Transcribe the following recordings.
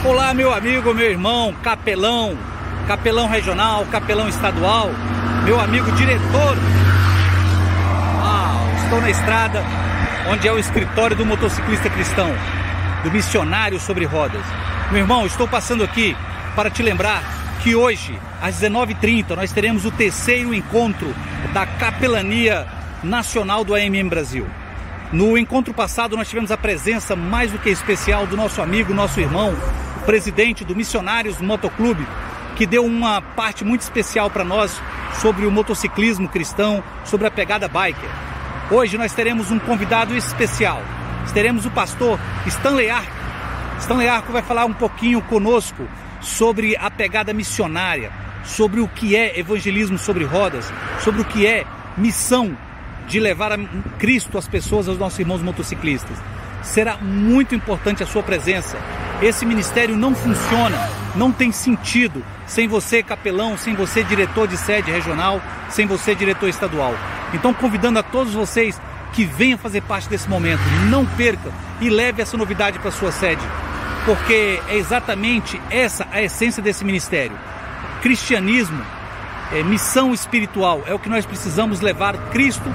Olá, meu amigo, meu irmão, capelão regional, capelão estadual, meu amigo diretor. Estou na estrada, onde é o escritório do motociclista cristão, do missionário sobre rodas. Meu irmão, estou passando aqui para te lembrar que hoje, às 19h30, nós teremos o terceiro encontro da Capelania Nacional do AMM Brasil. No encontro passado, nós tivemos a presença mais do que especial do nosso amigo, nosso irmão, presidente do Missionários Motoclube, que deu uma parte muito especial para nós sobre o motociclismo cristão, sobre a pegada biker. Hoje nós teremos um convidado especial. Teremos o pastor Stanley Arco. Stanley Arco vai falar um pouquinho conosco sobre a pegada missionária, sobre o que é evangelismo sobre rodas, sobre o que é missão de levar a Cristo às pessoas, aos nossos irmãos motociclistas. Será muito importante a sua presença. Esse ministério não funciona, não tem sentido sem você, capelão, sem você, diretor de sede regional, sem você, diretor estadual. Então, convidando a todos vocês que venham fazer parte desse momento, não perca e leve essa novidade para a sua sede, porque é exatamente essa a essência desse ministério. Cristianismo, missão espiritual, é o que nós precisamos levar Cristo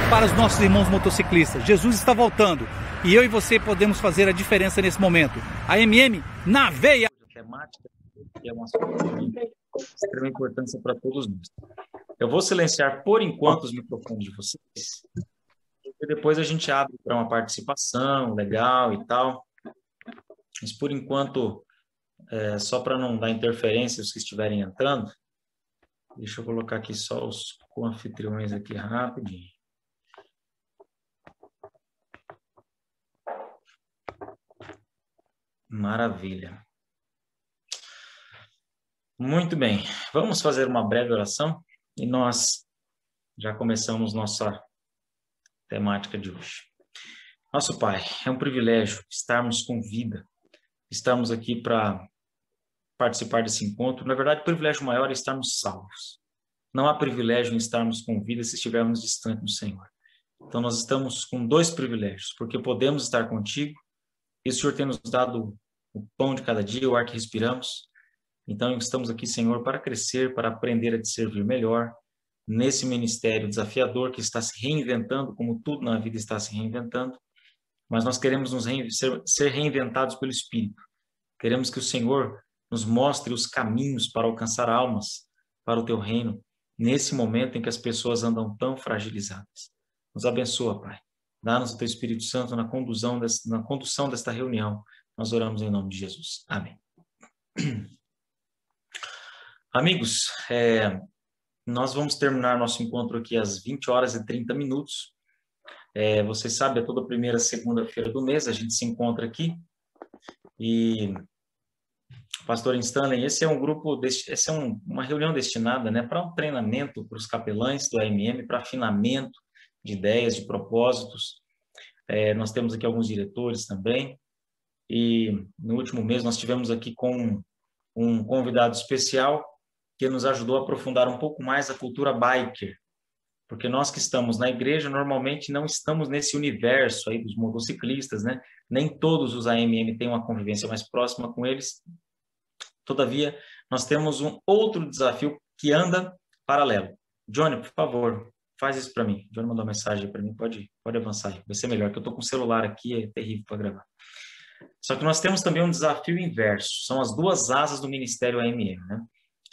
para os nossos irmãos motociclistas. Jesus está voltando e eu e você podemos fazer a diferença nesse momento. AMM na veia! A temática é uma de extrema importância para todos nós. Eu vou silenciar por enquanto os microfones de vocês, e depois a gente abre para uma participação legal e tal. Mas por enquanto, só para não dar interferência os que estiverem entrando, deixa eu colocar aqui só os co-anfitriões aqui rapidinho. Maravilha. Muito bem, vamos fazer uma breve oração e nós já começamos nossa temática de hoje. Nosso Pai, é um privilégio estarmos com vida, estarmos aqui para participar desse encontro. Na verdade, o privilégio maior é estarmos salvos. Não há privilégio em estarmos com vida se estivermos distantes do Senhor. Então, nós estamos com dois privilégios, porque podemos estar contigo e o Senhor tem nos dado o pão de cada dia, o ar que respiramos. Então, estamos aqui, Senhor, para crescer, para aprender a te servir melhor nesse ministério desafiador que está se reinventando, como tudo na vida está se reinventando. Mas nós queremos ser reinventados pelo Espírito. Queremos que o Senhor nos mostre os caminhos para alcançar almas para o teu reino, nesse momento em que as pessoas andam tão fragilizadas. Nos abençoa, Pai. Dá-nos o teu Espírito Santo na condução desta reunião. Nós oramos em nome de Jesus. Amém. Amigos, nós vamos terminar nosso encontro aqui às 20h30. Vocês sabem, é toda primeira segunda-feira do mês, a gente se encontra aqui. E, Pastor Stanley, esse é um grupo, uma reunião destinada, né, para um treinamento para os capelães do AMM, para afinamento de ideias, de propósitos. Nós temos aqui alguns diretores também. E no último mês nós tivemos aqui com um convidado especial que nos ajudou a aprofundar um pouco mais a cultura biker, porque nós que estamos na igreja normalmente não estamos nesse universo aí dos motociclistas, né? Nem todos os AMM têm uma convivência mais próxima com eles. Todavia, nós temos um outro desafio que anda paralelo. Johnny, por favor, faz isso para mim. Johnny mandou uma mensagem para mim, pode avançar aí. Vai ser melhor, que eu estou com o celular aqui, é terrível para gravar. Só que nós temos também um desafio inverso, são as duas asas do Ministério AMM, né?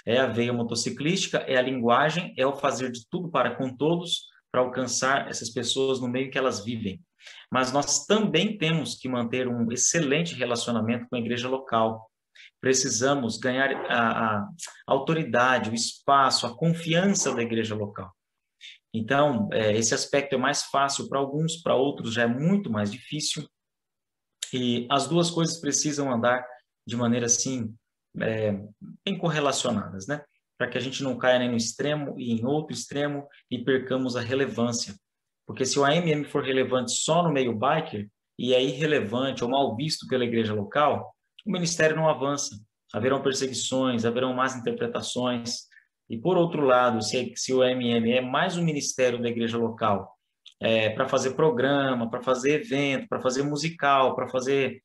É a veia motociclística, é a linguagem, é o fazer de tudo para com todos, para alcançar essas pessoas no meio que elas vivem. Mas nós também temos que manter um excelente relacionamento com a igreja local. Precisamos ganhar a autoridade, o espaço, a confiança da igreja local. Então, esse aspecto é mais fácil para alguns, para outros já é muito mais difícil. E as duas coisas precisam andar de maneira assim, bem correlacionadas, né? Para que a gente não caia nem no extremo e em outro extremo e percamos a relevância. Porque se o AMM for relevante só no meio biker e é irrelevante ou mal visto pela igreja local, o ministério não avança. Haverão perseguições, haverão más interpretações. E por outro lado, se o AMM é mais um ministério da igreja local, para fazer programa, para fazer evento, para fazer musical, para fazer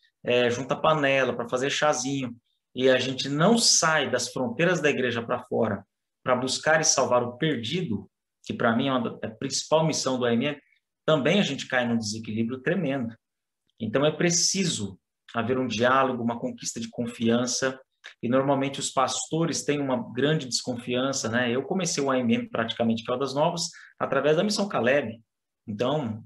junta panela para fazer chazinho, e a gente não sai das fronteiras da igreja para fora para buscar e salvar o perdido, que para mim é a principal missão do AMM, também a gente cai num desequilíbrio tremendo. Então é preciso haver um diálogo, uma conquista de confiança, e normalmente os pastores têm uma grande desconfiança, né? Eu comecei o AMM praticamente Caldas Novas através da Missão Caleb. Então,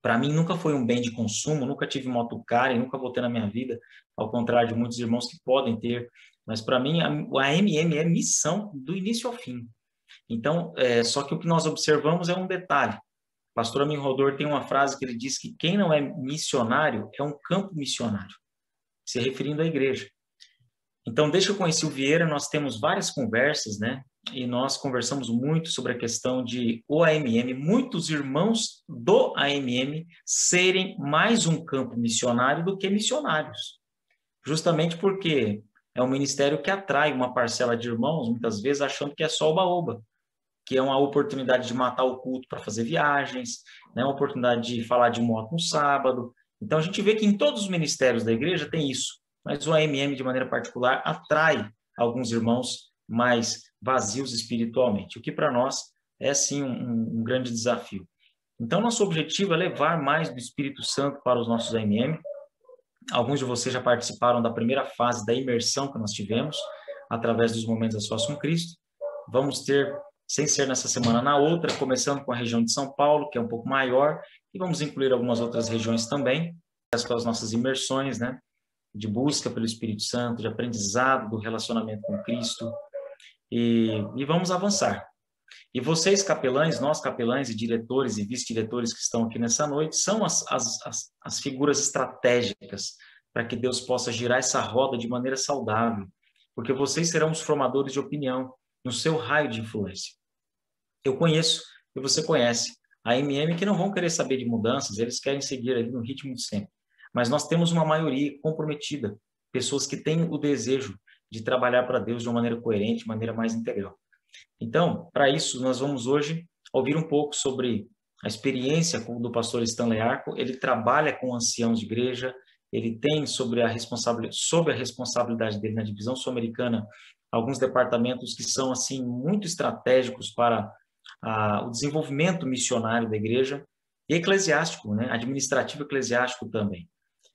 para mim nunca foi um bem de consumo, nunca tive motocar e nunca vou ter na minha vida, ao contrário de muitos irmãos que podem ter, mas para mim o AMM é missão do início ao fim. Então, só que o que nós observamos é um detalhe. O pastor Amin Rodor tem uma frase que ele diz que quem não é missionário é um campo missionário, se referindo à igreja. Então, desde que eu conheci o Vieira, nós temos várias conversas, né? E nós conversamos muito sobre a questão de o AMM, muitos irmãos do AMM serem mais um campo missionário do que missionários. Justamente porque é um ministério que atrai uma parcela de irmãos, muitas vezes achando que é só oba-oba, que é uma oportunidade de matar o culto para fazer viagens, né? Uma oportunidade de falar de moto no sábado. Então, a gente vê que em todos os ministérios da igreja tem isso. Mas o AMM, de maneira particular, atrai alguns irmãos mais vazios espiritualmente, o que para nós é, sim, um grande desafio. Então, nosso objetivo é levar mais do Espírito Santo para os nossos AMM. Alguns de vocês já participaram da primeira fase da imersão que nós tivemos, através dos momentos da Sós com Cristo. Vamos ter, sem ser nessa semana, na outra, começando com a região de São Paulo, que é um pouco maior, e vamos incluir algumas outras regiões também, com as nossas imersões, né? De busca pelo Espírito Santo, de aprendizado do relacionamento com Cristo, e vamos avançar. E vocês, capelães, nós capelães e diretores e vice-diretores que estão aqui nessa noite, são as figuras estratégicas para que Deus possa girar essa roda de maneira saudável, porque vocês serão os formadores de opinião no seu raio de influência. Eu conheço, e você conhece, a AMM que não vão querer saber de mudanças, eles querem seguir ali no ritmo de sempre. Mas nós temos uma maioria comprometida, pessoas que têm o desejo de trabalhar para Deus de uma maneira coerente, de maneira mais integral. Então, para isso, nós vamos hoje ouvir um pouco sobre a experiência do pastor Stanley Arco. Ele trabalha com anciãos de igreja, ele tem sob a responsabilidade dele na divisão sul-americana alguns departamentos que são assim muito estratégicos para o desenvolvimento missionário da igreja e eclesiástico, né? Administrativo eclesiástico também.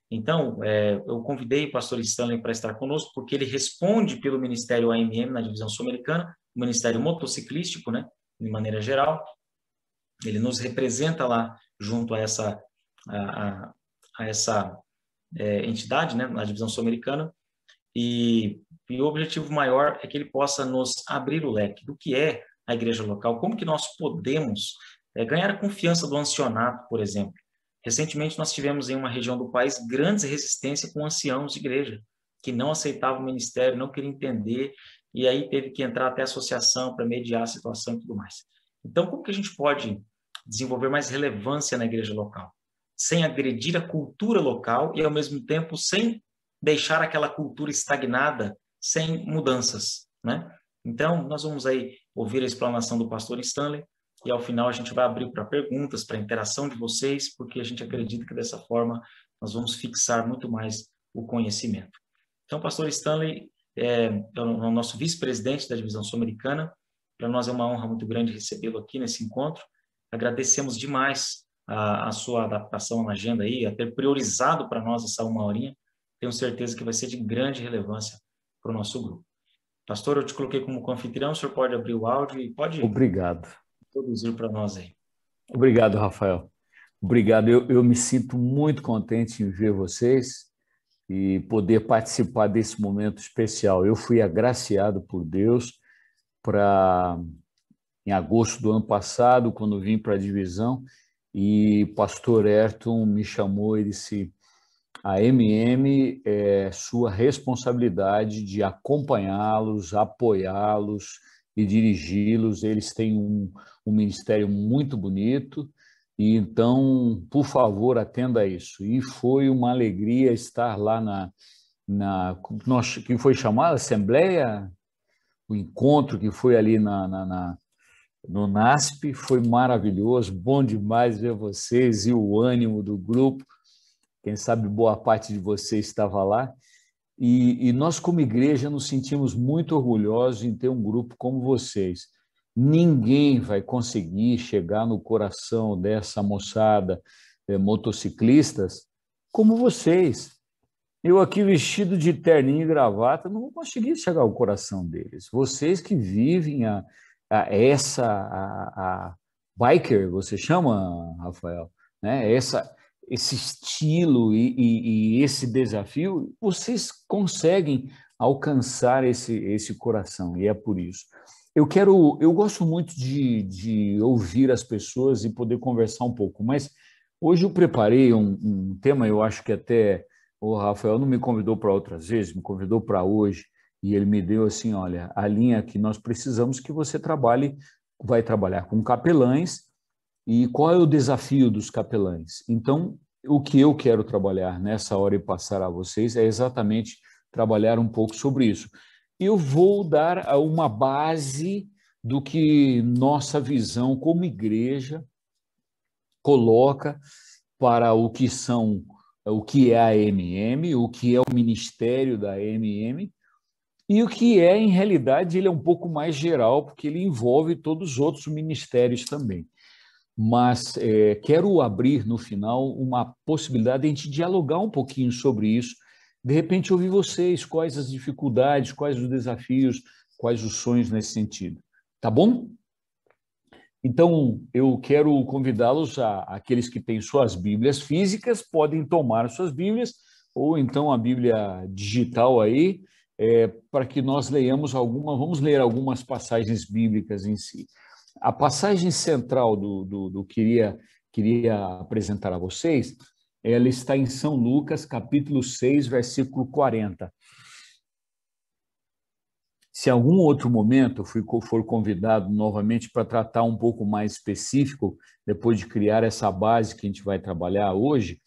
Então, eu convidei o pastor Stanley para estar conosco, porque ele responde pelo Ministério AMM na divisão sul-americana, o Ministério Motociclístico, né, de maneira geral. Ele nos representa lá junto a essa entidade, né, na divisão sul-americana, e o objetivo maior é que ele possa nos abrir o leque do que é a igreja local, como que nós podemos ganhar a confiança do ancianato, por exemplo. Recentemente, nós tivemos em uma região do país grandes resistências com anciãos de igreja, que não aceitavam o ministério, não queriam entender, e aí teve que entrar até a associação para mediar a situação e tudo mais. Então, como que a gente pode desenvolver mais relevância na igreja local? Sem agredir a cultura local e, ao mesmo tempo, sem deixar aquela cultura estagnada, sem mudanças, né? Então, nós vamos aí ouvir a explanação do pastor Stanley, e ao final a gente vai abrir para perguntas, para interação de vocês, porque a gente acredita que dessa forma nós vamos fixar muito mais o conhecimento. Então, o pastor Stanley é o nosso vice-presidente da divisão sul-americana. Para nós é uma honra muito grande recebê-lo aqui nesse encontro. Agradecemos demais a sua adaptação na agenda aí, a ter priorizado para nós essa uma horinha. Tenho certeza que vai ser de grande relevância para o nosso grupo. Pastor, eu te coloquei como anfitrião, o senhor pode abrir o áudio e pode... Obrigado. Produzir para nós aí. Obrigado, Rafael. Obrigado. Eu me sinto muito contente em ver vocês e poder participar desse momento especial. Eu fui agraciado por Deus em agosto do ano passado, quando vim para a divisão, e o pastor Ayrton me chamou e disse: a MM é sua responsabilidade de acompanhá-los, apoiá-los e dirigi-los. Eles têm um ministério muito bonito, e então, por favor, atenda a isso. E foi uma alegria estar lá que foi chamada Assembleia, o encontro que foi ali no NASP, foi maravilhoso, bom demais ver vocês e o ânimo do grupo. quem sabe boa parte de você estava lá, e nós como igreja nos sentimos muito orgulhosos em ter um grupo como vocês. Ninguém vai conseguir chegar no coração dessa moçada, motociclistas, como vocês. Eu aqui vestido de terninho e gravata, não vou conseguir chegar ao coração deles. Vocês que vivem a biker, você chama, Rafael, né? Esse estilo e esse desafio, vocês conseguem alcançar esse coração, e é por isso. Eu gosto muito de ouvir as pessoas e poder conversar um pouco, mas hoje eu preparei um tema, eu acho que até o Rafael não me convidou para outras vezes, me convidou para hoje, e ele me deu assim, olha, a linha que nós precisamos que você vai trabalhar com capelães, e qual é o desafio dos capelães? Então, o que eu quero trabalhar nessa hora e passar a vocês é exatamente trabalhar um pouco sobre isso. Eu vou dar uma base do que nossa visão como igreja coloca para o que é a AMM, o que é o ministério da AMM, e o que é, em realidade, ele é um pouco mais geral, porque ele envolve todos os outros ministérios também. Mas quero abrir, no final, uma possibilidade de a gente dialogar um pouquinho sobre isso, de repente ouvir vocês, quais as dificuldades, quais os desafios, quais os sonhos nesse sentido. Tá bom? Então, eu quero convidá-los, aqueles que têm suas Bíblias físicas, podem tomar suas Bíblias, ou então a Bíblia digital aí, para que nós leiamos vamos ler algumas passagens bíblicas em si. A passagem central do queria apresentar a vocês, ela está em São Lucas, capítulo 6, versículo 40. Se em algum outro momento eu for convidado novamente para tratar um pouco mais específico, depois de criar essa base que a gente vai trabalhar hoje,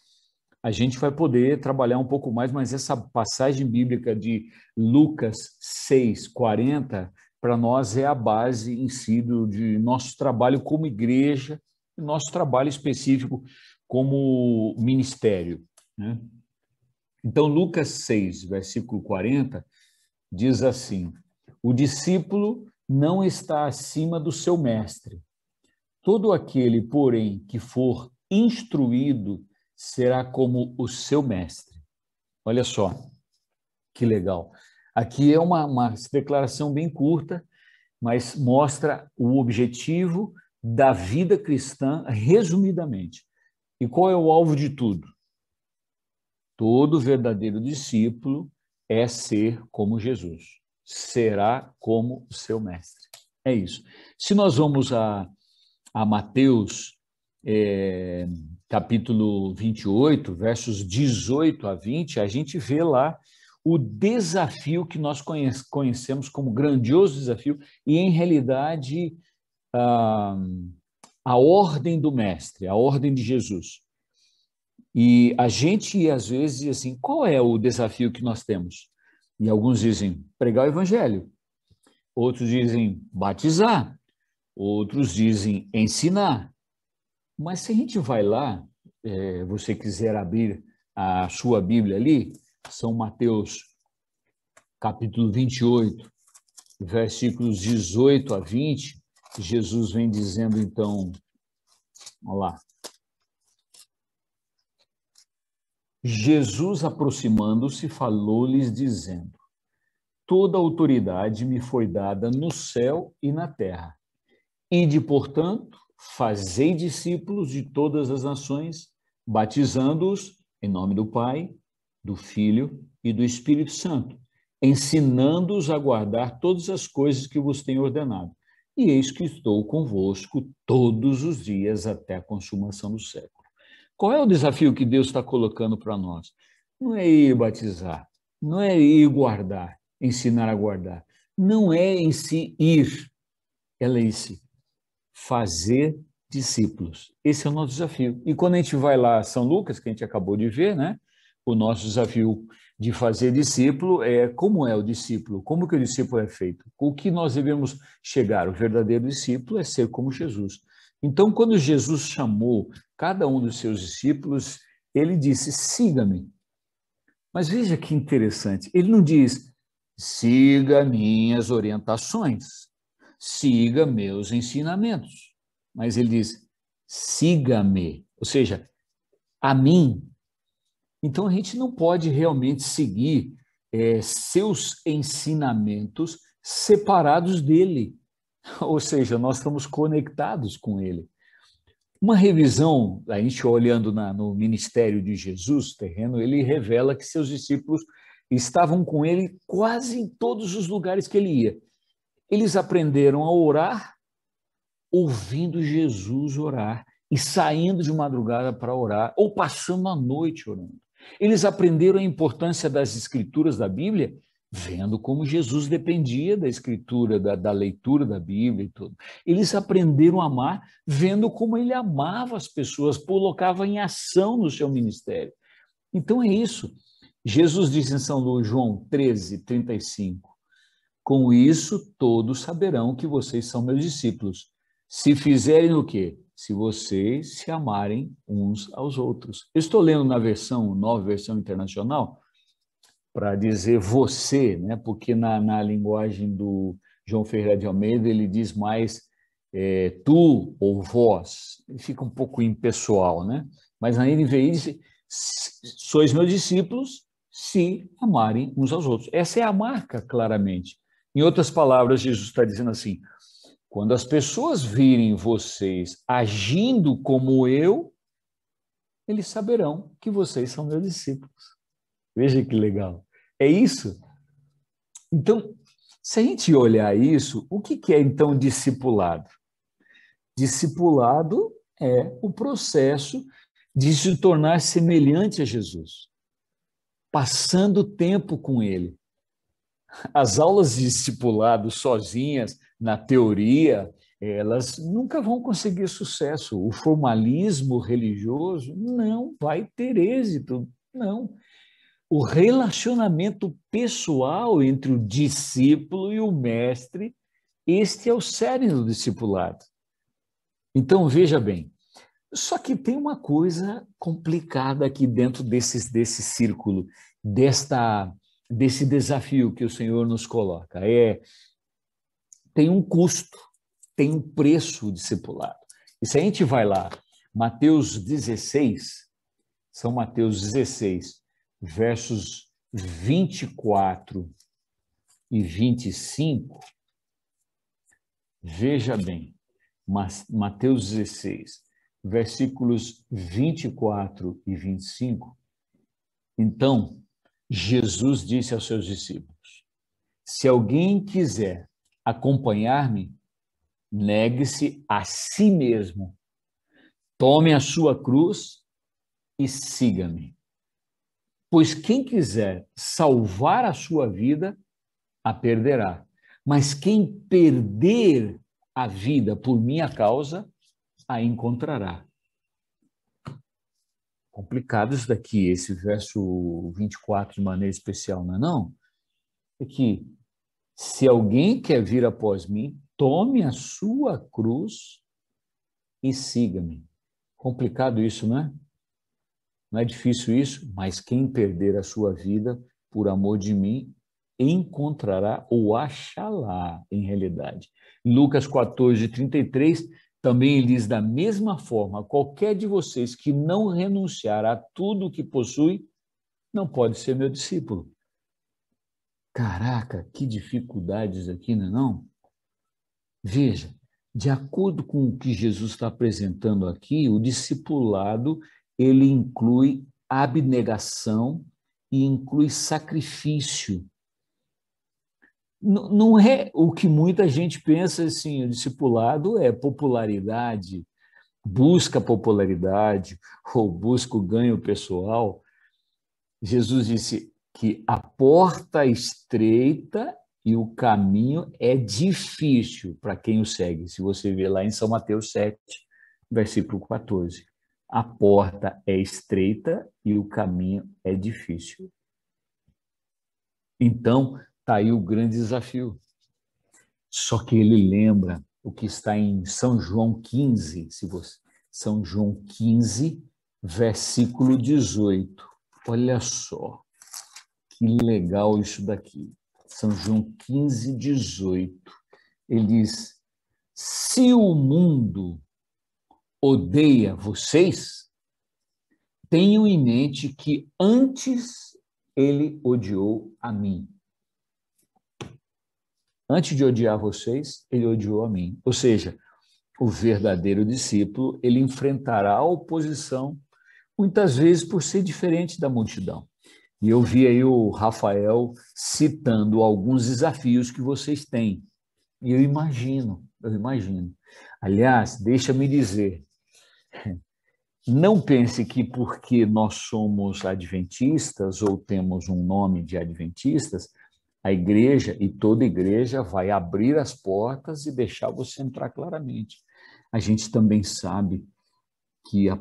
a gente vai poder trabalhar um pouco mais, mas essa passagem bíblica de Lucas 6, 40, para nós é a base em si de nosso trabalho como igreja, nosso trabalho específico como ministério, né? Então, Lucas 6, versículo 40, diz assim: o discípulo não está acima do seu mestre. Todo aquele, porém, que for instruído será como o seu mestre. Olha só, que legal. Aqui é uma declaração bem curta, mas mostra o objetivo da vida cristã resumidamente. E qual é o alvo de tudo? Todo verdadeiro discípulo é ser como Jesus. Será como o seu mestre. É isso. Se nós vamos a Mateus, capítulo 28, versos 18 a 20, a gente vê lá o desafio que nós conhecemos como grandioso desafio e, em realidade, a ordem do mestre, a ordem de Jesus. E a gente, às vezes, diz assim, qual é o desafio que nós temos? E alguns dizem, pregar o evangelho. Outros dizem, batizar. Outros dizem, ensinar. Mas se a gente vai lá, você quiser abrir a sua Bíblia ali, São Mateus, capítulo 28, versículos 18 a 20, Jesus vem dizendo, então, olha lá. Jesus, aproximando-se, falou-lhes, dizendo: toda autoridade me foi dada no céu e na terra. Ide, portanto, fazei discípulos de todas as nações, batizando-os em nome do Pai, do Filho e do Espírito Santo, ensinando-os a guardar todas as coisas que vos tenho ordenado. E eis que estou convosco todos os dias até a consumação do século. Qual é o desafio que Deus está colocando para nós? Não é ir batizar, não é ir guardar, ensinar a guardar. Não é em si ir, ela é esse, fazer discípulos. Esse é o nosso desafio. E quando a gente vai lá a São Lucas, que a gente acabou de ver, né? O nosso desafio de fazer discípulo é como é o discípulo, como que o discípulo é feito. O que nós devemos chegar? O verdadeiro discípulo é ser como Jesus. Então, quando Jesus chamou cada um dos seus discípulos, ele disse, siga-me. Mas veja que interessante, ele não diz, siga minhas orientações, siga meus ensinamentos, mas ele diz, siga-me, ou seja, a mim. Então, a gente não pode realmente seguir seus ensinamentos separados dele, ou seja, nós estamos conectados com ele. Uma revisão, a gente olhando no ministério de Jesus terreno, ele revela que seus discípulos estavam com ele quase em todos os lugares que ele ia. Eles aprenderam a orar, ouvindo Jesus orar e saindo de madrugada para orar, ou passando a noite orando. Eles aprenderam a importância das escrituras da Bíblia, vendo como Jesus dependia da escritura, da leitura da Bíblia e tudo. Eles aprenderam a amar, vendo como ele amava as pessoas, colocava em ação no seu ministério. Então é isso. Jesus disse em João 13:35, com isso todos saberão que vocês são meus discípulos, se fizerem o quê? Se vocês se amarem uns aos outros. Eu estou lendo na nova versão internacional, para dizer você, né? Porque na linguagem do João Ferreira de Almeida ele diz mais tu ou vós, ele fica um pouco impessoal, né? Mas na NVI diz, sois meus discípulos se amarem uns aos outros. Essa é a marca, claramente. Em outras palavras, Jesus está dizendo assim, quando as pessoas virem vocês agindo como eu, eles saberão que vocês são meus discípulos. Veja que legal. É isso. Então, se a gente olhar isso, o que é então discipulado? Discipulado é o processo de se tornar semelhante a Jesus, passando tempo com ele. As aulas de discipulado sozinhas, na teoria, elas nunca vão conseguir sucesso. O formalismo religioso não vai ter êxito, não. O relacionamento pessoal entre o discípulo e o mestre, este é o cerne do discipulado. Então, veja bem, só que tem uma coisa complicada aqui dentro desse círculo, desse desafio que o Senhor nos coloca. Tem um custo, tem um preço o discipulado. E se a gente vai lá, Mateus 16, São Mateus 16, versos 24 e 25, veja bem, Mateus 16, versículos 24 e 25, então, Jesus disse aos seus discípulos, se alguém quiser acompanhar-me, negue-se a si mesmo, tome a sua cruz e siga-me. Pois quem quiser salvar a sua vida, a perderá. Mas quem perder a vida por minha causa, a encontrará. Complicado isso daqui, esse verso 24 de maneira especial, não é não? É que se alguém quer vir após mim, tome a sua cruz e siga-me. Complicado isso, não é? Não é difícil isso, mas quem perder a sua vida por amor de mim, encontrará ou achará, em realidade. Lucas 14:33, também ele diz da mesma forma, qualquer de vocês que não renunciar a tudo o que possui, não pode ser meu discípulo. Caraca, que dificuldades aqui, não é não? Veja, de acordo com o que Jesus está apresentando aqui, o discipulado, ele inclui abnegação e inclui sacrifício. Não é o que muita gente pensa assim, o discipulado é popularidade, busca popularidade ou busca o ganho pessoal. Jesus disse que a porta estreita e o caminho é difícil para quem o segue. Se você ver lá em São Mateus 7, versículo 14. A porta é estreita e o caminho é difícil. Então, está aí o grande desafio. Só que ele lembra o que está em São João 15, São João 15, versículo 18. Olha só, que legal isso daqui. São João 15, 18. Ele diz, se o mundo odeia vocês, tenham em mente que antes ele odiou a mim. Antes de odiar vocês, ele odiou a mim. Ou seja, o verdadeiro discípulo, ele enfrentará a oposição, muitas vezes por ser diferente da multidão. E eu vi aí o Rafael citando alguns desafios que vocês têm. E eu imagino. Aliás, deixa-me dizer, não pense que porque nós somos adventistas ou temos um nome de adventistas, a igreja e toda igreja vai abrir as portas e deixar você entrar claramente. A gente também sabe que o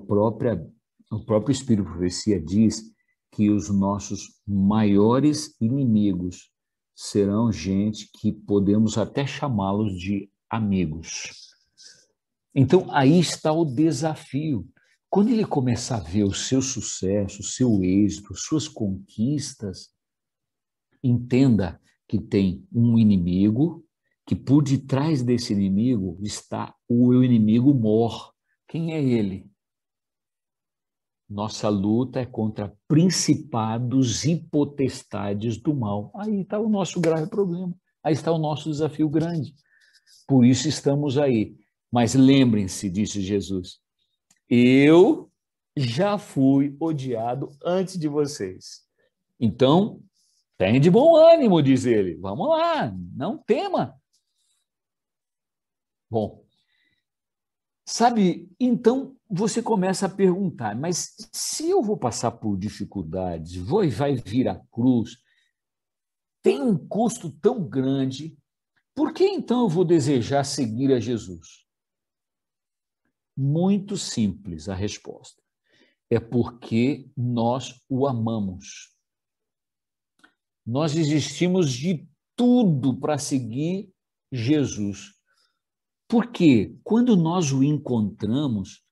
próprio Espírito de Profecia diz que os nossos maiores inimigos serão gente que podemos até chamá-los de amigos. Então, aí está o desafio. Quando ele começar a ver o seu sucesso, o seu êxito, suas conquistas, entenda que tem um inimigo, que por detrás desse inimigo está o inimigo mor. Quem é ele? Nossa luta é contra principados e potestades do mal. Aí está o nosso grave problema. Aí está o nosso desafio grande. Por isso estamos aí. Mas lembrem-se, disse Jesus, eu já fui odiado antes de vocês. Então, tem de bom ânimo, diz ele. Vamos lá, não tema. Bom, sabe, então você começa a perguntar, mas se eu vou passar por dificuldades, vai vir a cruz, tem um custo tão grande, por que então eu vou desejar seguir a Jesus? Muito simples a resposta. É porque nós o amamos. Nós desistimos de tudo para seguir Jesus. Porque quando nós o encontramos,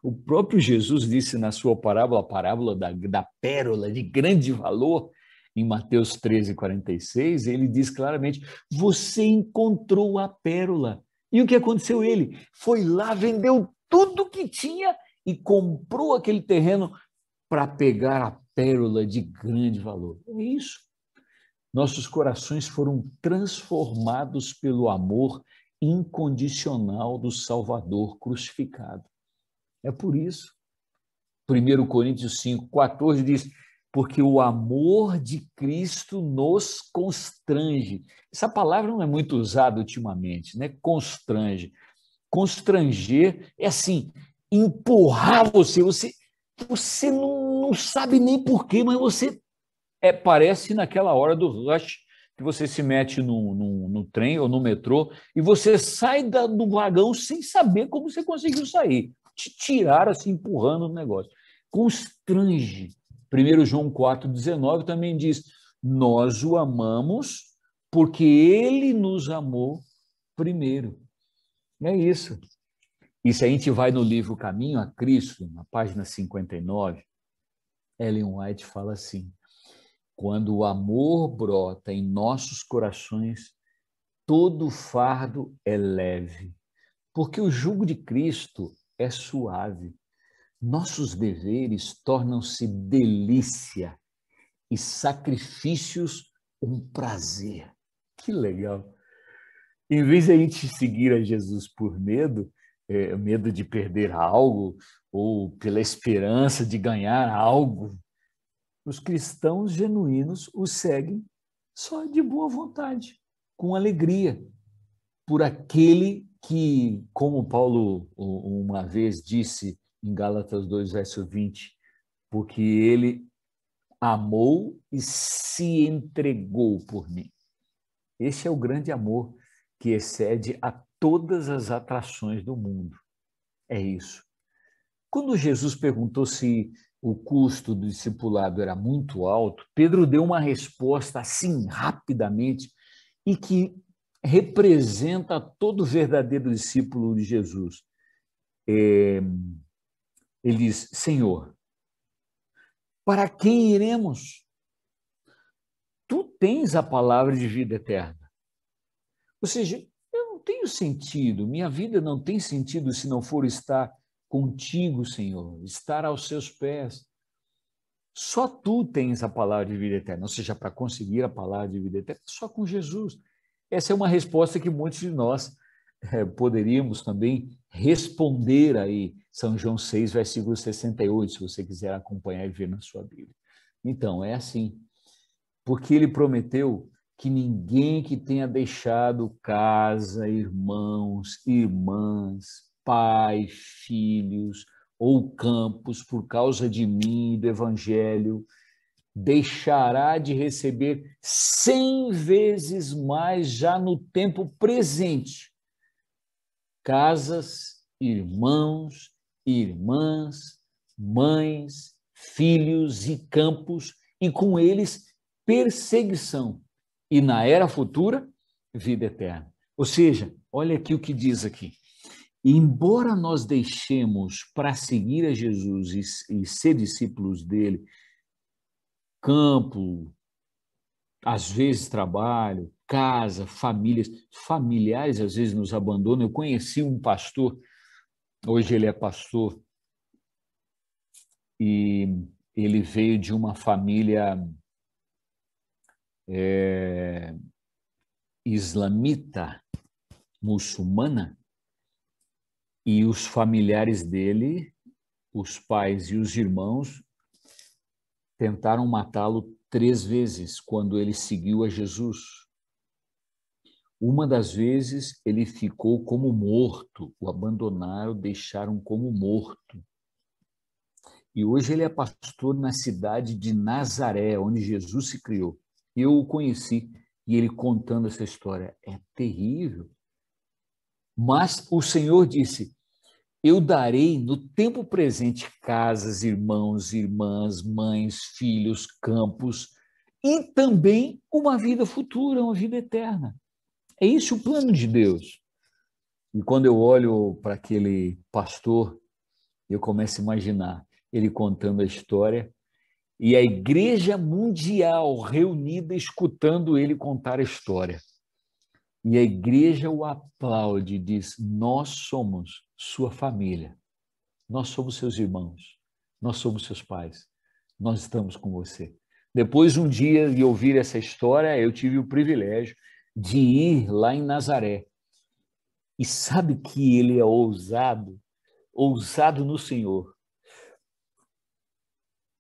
o próprio Jesus disse na sua parábola, a parábola da pérola de grande valor, em Mateus 13, 46, ele diz claramente, você encontrou a pérola. E o que aconteceu? Ele foi lá, vendeu tudo que tinha e comprou aquele terreno para pegar a pérola de grande valor. É isso. Nossos corações foram transformados pelo amor incondicional do Salvador crucificado. É por isso. 1 Coríntios 5, 14 diz, porque o amor de Cristo nos constrange. Essa palavra não é muito usada ultimamente, né? Constrange. Constranger é assim, empurrar você não sabe nem porquê, mas você parece naquela hora do rush, que você se mete no trem ou no metrô e você sai do vagão sem saber como você conseguiu sair. Te tiraram assim, empurrando o negócio. Constrange. 1 João 4,19 também diz, nós o amamos porque ele nos amou primeiro. É isso. E se a gente vai no livro Caminho a Cristo, na página 59, Ellen White fala assim, quando o amor brota em nossos corações, todo fardo é leve, porque o jugo de Cristo é suave. Nossos deveres tornam-se delícia e sacrifícios um prazer. Que legal! Em vez de a gente seguir a Jesus por medo de perder algo ou pela esperança de ganhar algo, os cristãos genuínos o seguem só de boa vontade, com alegria, por aquele que, como Paulo uma vez disse em Gálatas 2, verso 20, porque ele amou e se entregou por mim. Esse é o grande amor que excede a todas as atrações do mundo. É isso. Quando Jesus perguntou se o custo do discipulado era muito alto, Pedro deu uma resposta assim, rapidamente, e que representa todo verdadeiro discípulo de Jesus. Ele diz: Senhor, para quem iremos? Tu tens a palavra de vida eterna. Ou seja, eu não tenho sentido, minha vida não tem sentido se não for estar contigo, Senhor, estar aos seus pés. Só tu tens a palavra de vida eterna, ou seja, para conseguir a palavra de vida eterna, só com Jesus. Essa é uma resposta que muitos de nós poderíamos também responder aí, São João 6, versículo 68, se você quiser acompanhar e ver na sua Bíblia. Então, é assim, porque ele prometeu que ninguém que tenha deixado casa, irmãos, irmãs, pai, filhos ou campos por causa de mim e do Evangelho, deixará de receber 100 vezes mais já no tempo presente. Casas, irmãos, irmãs, mães, filhos e campos, e com eles perseguição. E na era futura, vida eterna. Ou seja, olha aqui o que diz aqui. Embora nós deixemos para seguir a Jesus e ser discípulos dele, campo, às vezes trabalho, casa, famílias, familiares às vezes nos abandonam. Eu conheci um pastor, hoje ele é pastor, e ele veio de uma família islamita, muçulmana, e os familiares dele, os pais e os irmãos, tentaram matá-lo 3 vezes quando ele seguiu a Jesus. Uma das vezes ele ficou como morto, o abandonaram, deixaram como morto. E hoje ele é pastor na cidade de Nazaré, onde Jesus se criou. Eu o conheci e ele contando essa história. É terrível. Mas o Senhor disse: eu darei no tempo presente casas, irmãos, irmãs, mães, filhos, campos e também uma vida futura, uma vida eterna. É esse o plano de Deus. E quando eu olho para aquele pastor, eu começo a imaginar ele contando a história e a igreja mundial reunida escutando ele contar a história. E a igreja o aplaude e diz: nós somos sua família, nós somos seus irmãos, nós somos seus pais, nós estamos com você. Depois, um dia de ouvir essa história, eu tive o privilégio de ir lá em Nazaré. E sabe que ele é ousado no Senhor.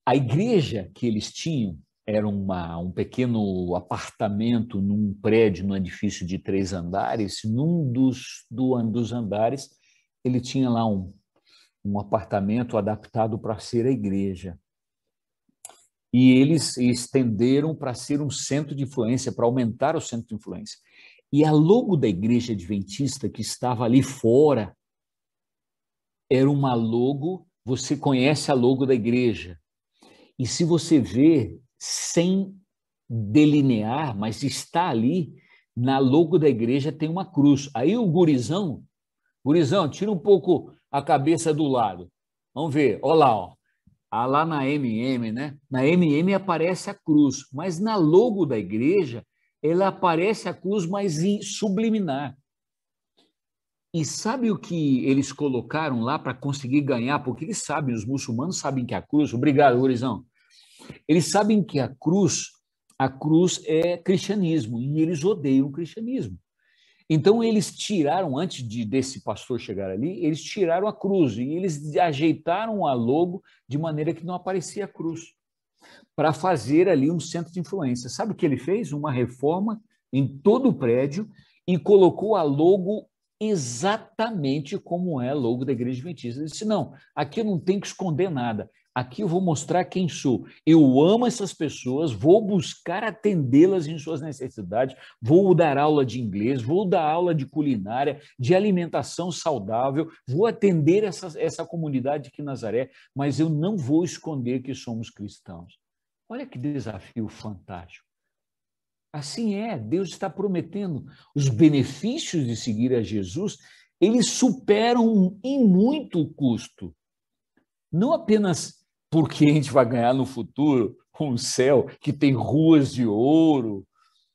A igreja que eles tinham era um pequeno apartamento num prédio, num edifício de 3 andares. Num dos andares, ele tinha lá um apartamento adaptado para ser a igreja. E eles estenderam para ser um centro de influência, para aumentar o centro de influência. E a logo da igreja adventista que estava ali fora era uma logo, você conhece a logo da igreja. E se você vê, sem delinear, mas está ali, na logo da igreja tem uma cruz. Aí o gurizão, tira um pouco a cabeça do lado. Vamos ver, olha lá, ó. Lá na MM, né? Na MM aparece a cruz, mas na logo da igreja, ela aparece a cruz, mas subliminar. E sabe o que eles colocaram lá para conseguir ganhar? Porque eles sabem, os muçulmanos sabem que a cruz... Obrigado, gurizão. Eles sabem que a cruz é cristianismo, e eles odeiam o cristianismo. Então, eles tiraram, antes desse pastor chegar ali, eles tiraram a cruz, e eles ajeitaram a logo de maneira que não aparecia a cruz, para fazer ali um centro de influência. Sabe o que ele fez? Uma reforma em todo o prédio e colocou a logo exatamente como é a logo da Igreja Adventista. Ele disse: não, aqui eu não tenho que esconder nada. Aqui eu vou mostrar quem sou. Eu amo essas pessoas, vou buscar atendê-las em suas necessidades, vou dar aula de inglês, vou dar aula de culinária, de alimentação saudável, vou atender essa comunidade aqui em Nazaré, mas eu não vou esconder que somos cristãos. Olha que desafio fantástico. Assim é, Deus está prometendo. Os benefícios de seguir a Jesus, eles superam em muito o custo. Não apenas porque a gente vai ganhar no futuro um céu que tem ruas de ouro,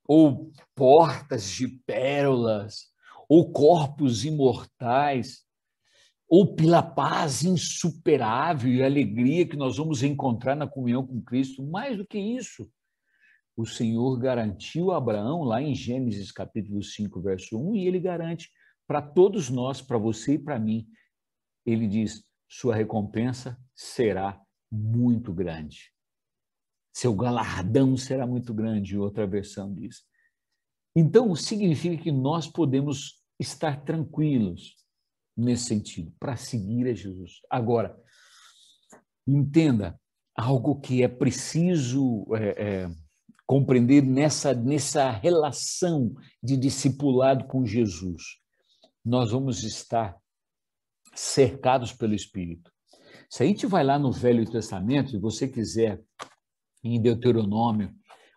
ou portas de pérolas, ou corpos imortais, ou pela paz insuperável e alegria que nós vamos encontrar na comunhão com Cristo. Mais do que isso, o Senhor garantiu a Abraão, lá em Gênesis capítulo 5, verso 1, e ele garante para todos nós, para você e para mim. Ele diz, sua recompensa será muito grande. Seu galardão será muito grande, outra versão diz. Então, significa que nós podemos estar tranquilos nesse sentido, para seguir a Jesus. Agora, entenda, algo que é preciso compreender nessa relação de discipulado com Jesus. Nós vamos estar cercados pelo Espírito. Se a gente vai lá no Velho Testamento, e você quiser, em Deuteronômio,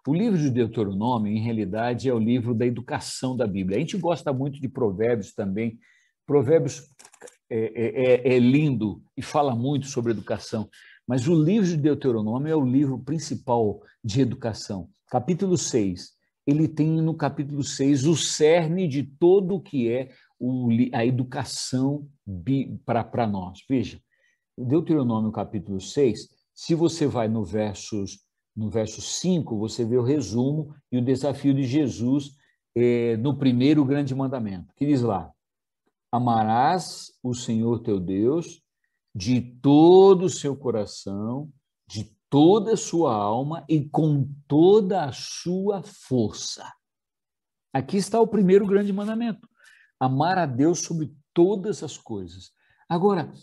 o livro de Deuteronômio, em realidade, é o livro da educação da Bíblia. A gente gosta muito de Provérbios também. Provérbios é lindo e fala muito sobre educação, mas o livro de Deuteronômio é o livro principal de educação. Capítulo 6, ele tem no capítulo 6 o cerne de todo o que é a educação para nós. Veja, Deuteronômio capítulo 6, se você vai no verso 5, você vê o resumo e o desafio de Jesus no primeiro grande mandamento, que diz lá, amarás o Senhor teu Deus de todo o seu coração, de toda a sua alma e com toda a sua força. Aqui está o primeiro grande mandamento, amar a Deus sobre todas as coisas. Agora,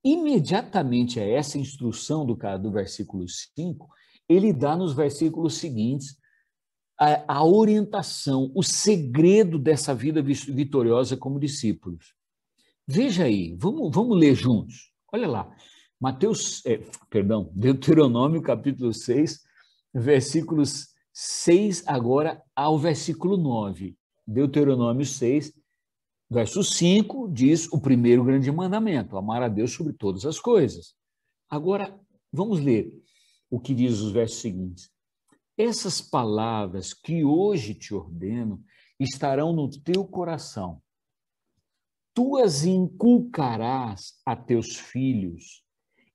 imediatamente a essa instrução do versículo 5, ele dá nos versículos seguintes a orientação, o segredo dessa vida vitoriosa como discípulos. Veja aí, vamos ler juntos. Olha lá, Deuteronômio capítulo 6, versículos 6 agora ao versículo 9. Deuteronômio 6, verso 5 diz o primeiro grande mandamento, amar a Deus sobre todas as coisas. Agora, vamos ler o que diz os versos seguintes. Essas palavras que hoje te ordeno estarão no teu coração. Tu as inculcarás a teus filhos,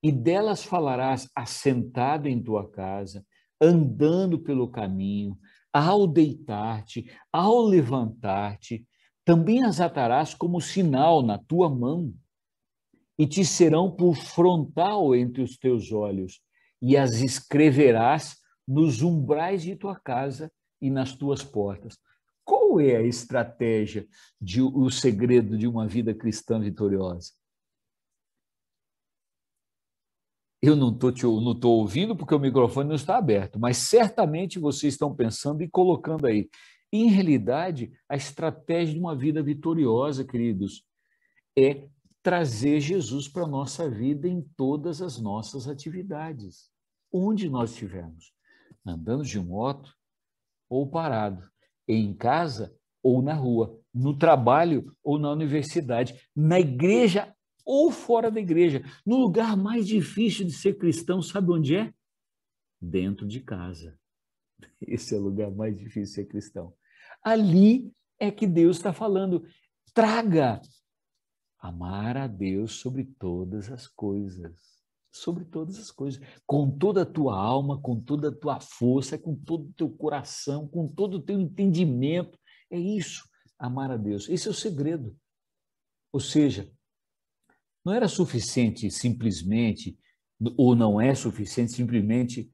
e delas falarás assentado em tua casa, andando pelo caminho, ao deitar-te, ao levantar-te. Também as atarás como sinal na tua mão, e te serão por frontal entre os teus olhos, e as escreverás nos umbrais de tua casa e nas tuas portas. Qual é a estratégia, o segredo de uma vida cristã vitoriosa? Eu não estou ouvindo porque o microfone não está aberto, mas certamente vocês estão pensando e colocando aí. Em realidade, a estratégia de uma vida vitoriosa, queridos, é trazer Jesus para a nossa vida em todas as nossas atividades. Onde nós estivermos, andando de moto ou parado, em casa ou na rua, no trabalho ou na universidade, na igreja ou fora da igreja, no lugar mais difícil de ser cristão, sabe onde é? Dentro de casa. Esse é o lugar mais difícil de ser cristão. Ali é que Deus está falando, traga amar a Deus sobre todas as coisas. Sobre todas as coisas, com toda a tua alma, com toda a tua força, com todo o teu coração, com todo o teu entendimento. É isso, amar a Deus. Esse é o segredo. Ou seja, não era suficiente simplesmente, ou não é suficiente simplesmente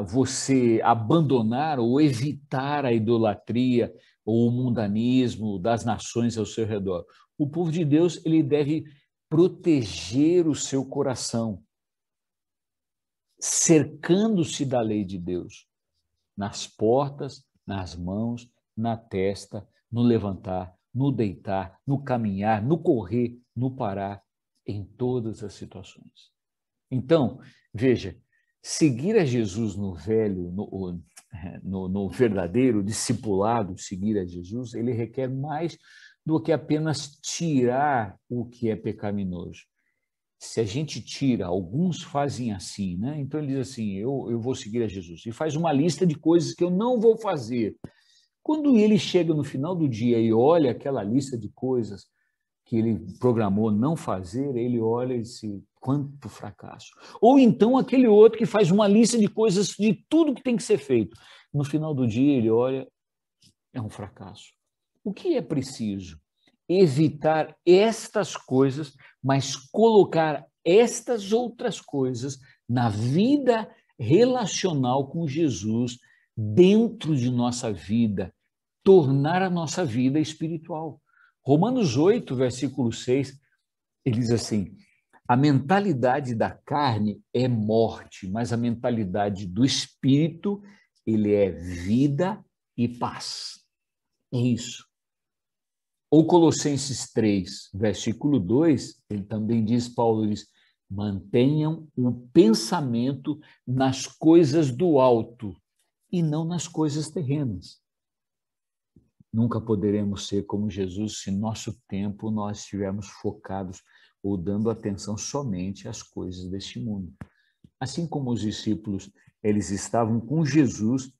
você abandonar ou evitar a idolatria ou o mundanismo das nações ao seu redor. O povo de Deus, ele deve proteger o seu coração, cercando-se da lei de Deus, nas portas, nas mãos, na testa, no levantar, no deitar, no caminhar, no correr, no parar, em todas as situações. Então, veja, seguir a Jesus no verdadeiro discipulado, seguir a Jesus, ele requer mais do que apenas tirar o que é pecaminoso. se a gente tira, alguns fazem assim, né? Então ele diz assim, eu vou seguir a Jesus, e faz uma lista de coisas que eu não vou fazer. Quando ele chega no final do dia e olha aquela lista de coisas que ele programou não fazer, ele olha e diz, quanto fracasso. Ou então aquele outro que faz uma lista de coisas, de tudo que tem que ser feito. No final do dia ele olha, é um fracasso. O que é preciso? Evitar estas coisas, mas colocar estas outras coisas na vida relacional com Jesus dentro de nossa vida, tornar a nossa vida espiritual. Romanos 8, versículo 6, ele diz assim, a mentalidade da carne é morte, mas a mentalidade do espírito, ele é vida e paz. É isso. Ou Colossenses 3, versículo 2, ele também diz, Paulo diz, mantenham o pensamento nas coisas do alto e não nas coisas terrenas. Nunca poderemos ser como Jesus se nosso tempo nós estivermos focados ou dando atenção somente às coisas deste mundo. Assim como os discípulos, eles estavam com Jesus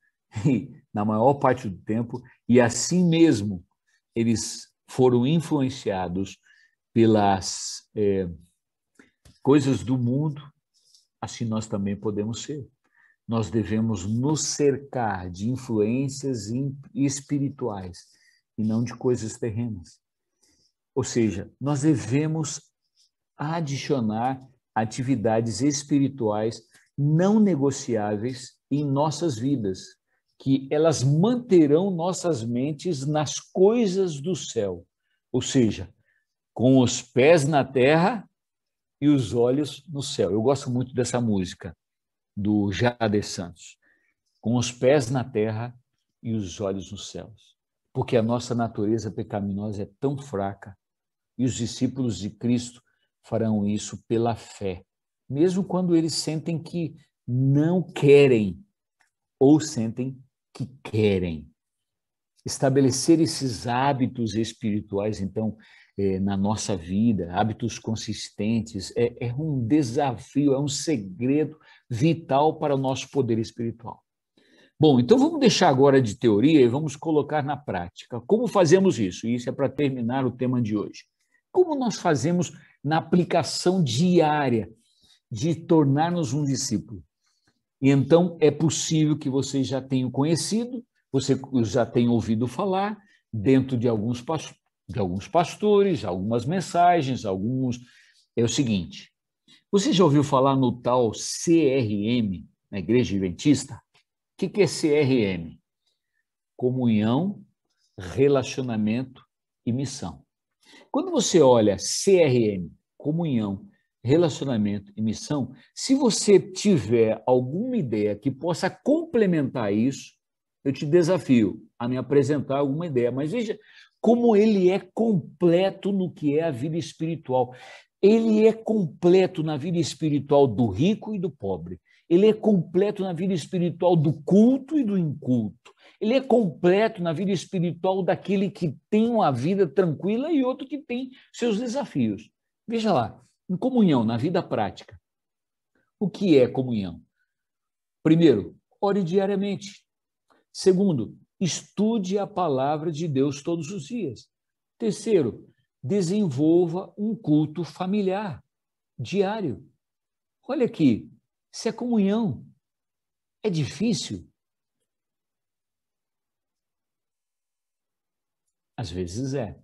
na maior parte do tempo e assim mesmo eles foram influenciados pelas coisas do mundo, assim nós também podemos ser. Nós devemos nos cercar de influências espirituais e não de coisas terrenas. Ou seja, nós devemos adicionar atividades espirituais não negociáveis em nossas vidas, que elas manterão nossas mentes nas coisas do céu, ou seja, com os pés na terra e os olhos no céu. Eu gosto muito dessa música do Jader Santos, com os pés na terra e os olhos nos céus, porque a nossa natureza pecaminosa é tão fraca e os discípulos de Cristo farão isso pela fé, mesmo quando eles sentem que não querem ou sentem que querem. Estabelecer esses hábitos espirituais, então, na nossa vida, hábitos consistentes, é um desafio, é um segredo vital para o nosso poder espiritual. Bom, então vamos deixar agora de teoria e vamos colocar na prática. Como fazemos isso? Isso é para terminar o tema de hoje. Como nós fazemos na aplicação diária de tornar-nos um discípulo? E então é possível que vocês já tenham conhecido, você já tenha ouvido falar dentro de alguns pastores, algumas mensagens, É o seguinte, você já ouviu falar no tal CRM, na Igreja Adventista? O que é CRM? Comunhão, relacionamento e missão. Quando você olha CRM, comunhão, relacionamento e missão, se você tiver alguma ideia que possa complementar isso, eu te desafio a me apresentar alguma ideia, mas veja como ele é completo no que é a vida espiritual. Ele é completo na vida espiritual do rico e do pobre. Ele é completo na vida espiritual do culto e do inculto. Ele é completo na vida espiritual daquele que tem uma vida tranquila e outro que tem seus desafios. Veja lá, em comunhão, na vida prática. O que é comunhão? Primeiro, ore diariamente. Segundo, estude a palavra de Deus todos os dias. Terceiro, desenvolva um culto familiar, diário. Olha aqui, isso é comunhão. É difícil? Às vezes é.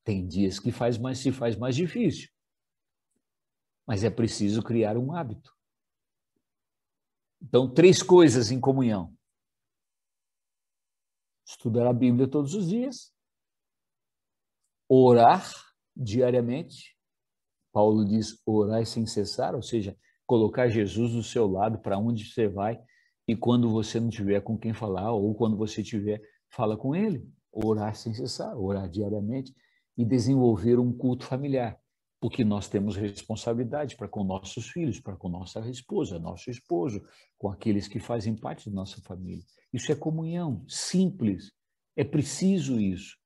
Tem dias que se faz mais difícil. Mas é preciso criar um hábito. Então, 3 coisas em comunhão. Estudar a Bíblia todos os dias. Orar diariamente. Paulo diz orar sem cessar, ou seja, colocar Jesus do seu lado para onde você vai e quando você não tiver com quem falar ou quando você tiver, fala com ele. Orar sem cessar, orar diariamente e desenvolver um culto familiar. Porque nós temos responsabilidade para com nossos filhos, para com nossa esposa, nosso esposo, com aqueles que fazem parte da nossa família. Isso é comunhão, simples, é preciso isso.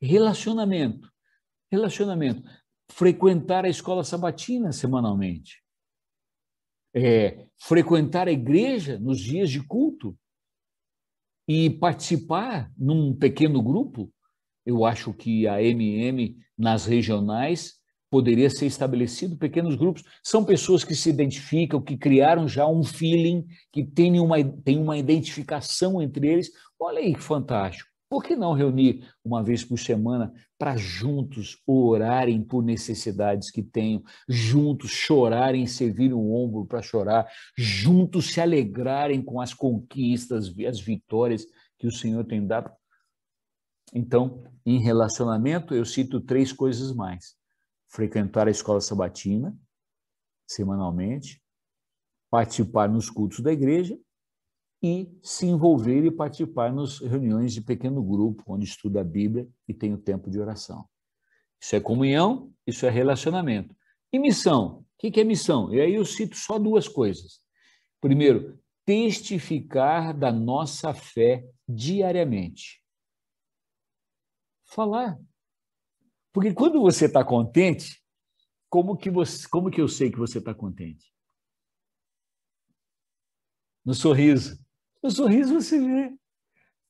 Relacionamento. frequentar a escola sabatina semanalmente, frequentar a igreja nos dias de culto e participar num pequeno grupo. Eu acho que a MM, nas regionais, poderia ser estabelecido pequenos grupos. São pessoas que se identificam, que criaram já um feeling, que tem uma identificação entre eles. Olha aí que fantástico. Por que não reunir uma vez por semana para juntos orarem por necessidades que tenham, juntos chorarem, servir o ombro para chorar, juntos se alegrarem com as conquistas, as vitórias que o Senhor tem dado? Então, em relacionamento, eu cito 3 coisas mais: frequentar a escola sabatina semanalmente, participar nos cultos da igreja e se envolver e participar nas reuniões de pequeno grupo, onde estuda a Bíblia e tem o tempo de oração. Isso é comunhão, isso é relacionamento. E missão? O que é missão? E aí eu cito só 2 coisas. Primeiro, testificar da nossa fé diariamente. Falar. Porque quando você está contente, como que eu sei que você está contente? No sorriso. No sorriso você vê. O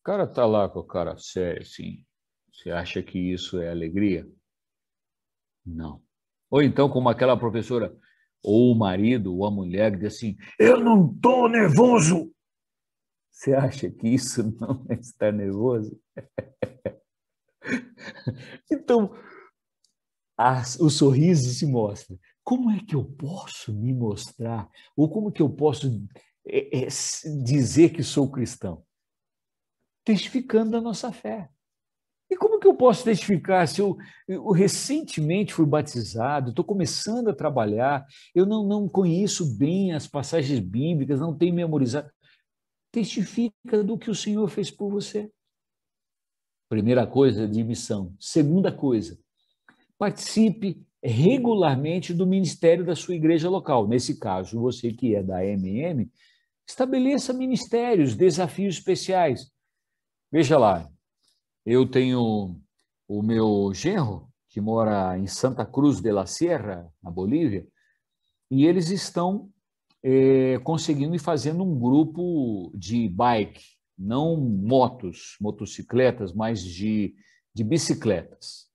cara está lá com a cara séria, assim. Você acha que isso é alegria? Não. Ou então, como aquela professora, ou o marido, ou a mulher, que diz assim: eu não estou nervoso. Você acha que isso não é estar nervoso? Então, o sorriso se mostra. Como é que eu posso me mostrar? Ou como que eu posso dizer que sou cristão? Testificando a nossa fé. E como que eu posso testificar se eu recentemente fui batizado, estou começando a trabalhar, eu não conheço bem as passagens bíblicas, não tenho memorizado? Testifica do que o Senhor fez por você. Primeira coisa, de missão. Segunda coisa, participe regularmente do ministério da sua igreja local. Nesse caso, você que é da MM, estabeleça ministérios, desafios especiais. Veja lá, eu tenho o meu genro, que mora em Santa Cruz de la Sierra, na Bolívia, e eles estão conseguindo ir fazendo um grupo de bike, não motocicletas, mas de bicicletas.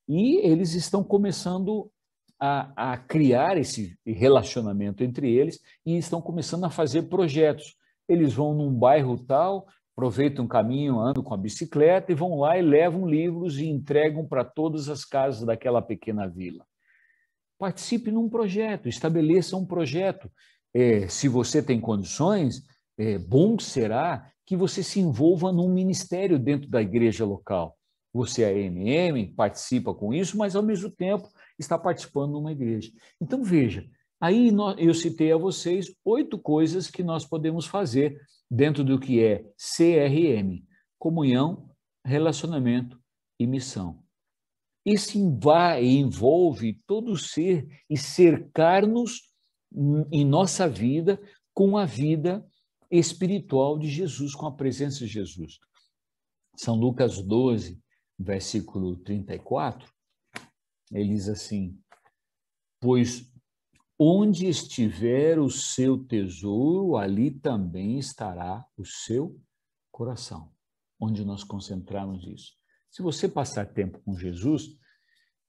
E eles estão começando a criar esse relacionamento entre eles e estão começando a fazer projetos. Eles vão num bairro tal, aproveitam um caminho, andam com a bicicleta e vão lá e levam livros e entregam para todas as casas daquela pequena vila. Participe num projeto, estabeleça um projeto. Se você tem condições, bom será que você se envolva num ministério dentro da igreja local. Você é MM, participa com isso, mas ao mesmo tempo está participando numa igreja. Então veja, aí eu citei a vocês 8 coisas que nós podemos fazer dentro do que é CRM: comunhão, relacionamento e missão. Isso envolve todo ser e cercar-nos em nossa vida com a vida espiritual de Jesus, com a presença de Jesus. São Lucas 12, versículo 34, ele diz assim: pois onde estiver o seu tesouro, ali também estará o seu coração. Onde nós concentrarmos isso. Se você passar tempo com Jesus,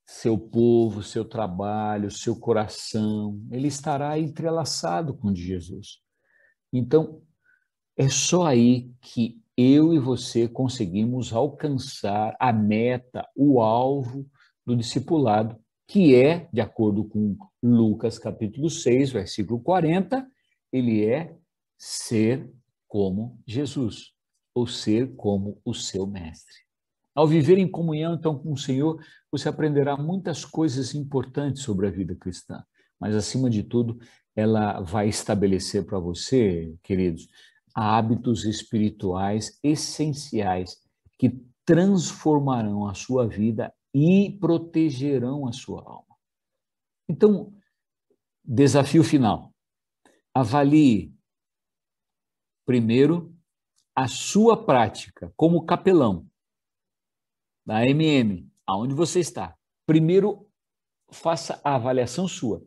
seu povo, seu trabalho, seu coração, ele estará entrelaçado com o de Jesus. Então, é só aí que eu e você conseguimos alcançar a meta, o alvo do discipulado, que é, de acordo com Lucas capítulo 6, versículo 40, ele é ser como Jesus, ou ser como o seu mestre. Ao viver em comunhão, então, com o Senhor, você aprenderá muitas coisas importantes sobre a vida cristã, mas, acima de tudo, ela vai estabelecer para você, queridos, hábitos espirituais essenciais que transformarão a sua vida e protegerão a sua alma. Então, desafio final. Avalie, primeiro, a sua prática como capelão da MM, aonde você está. Primeiro, faça a avaliação sua.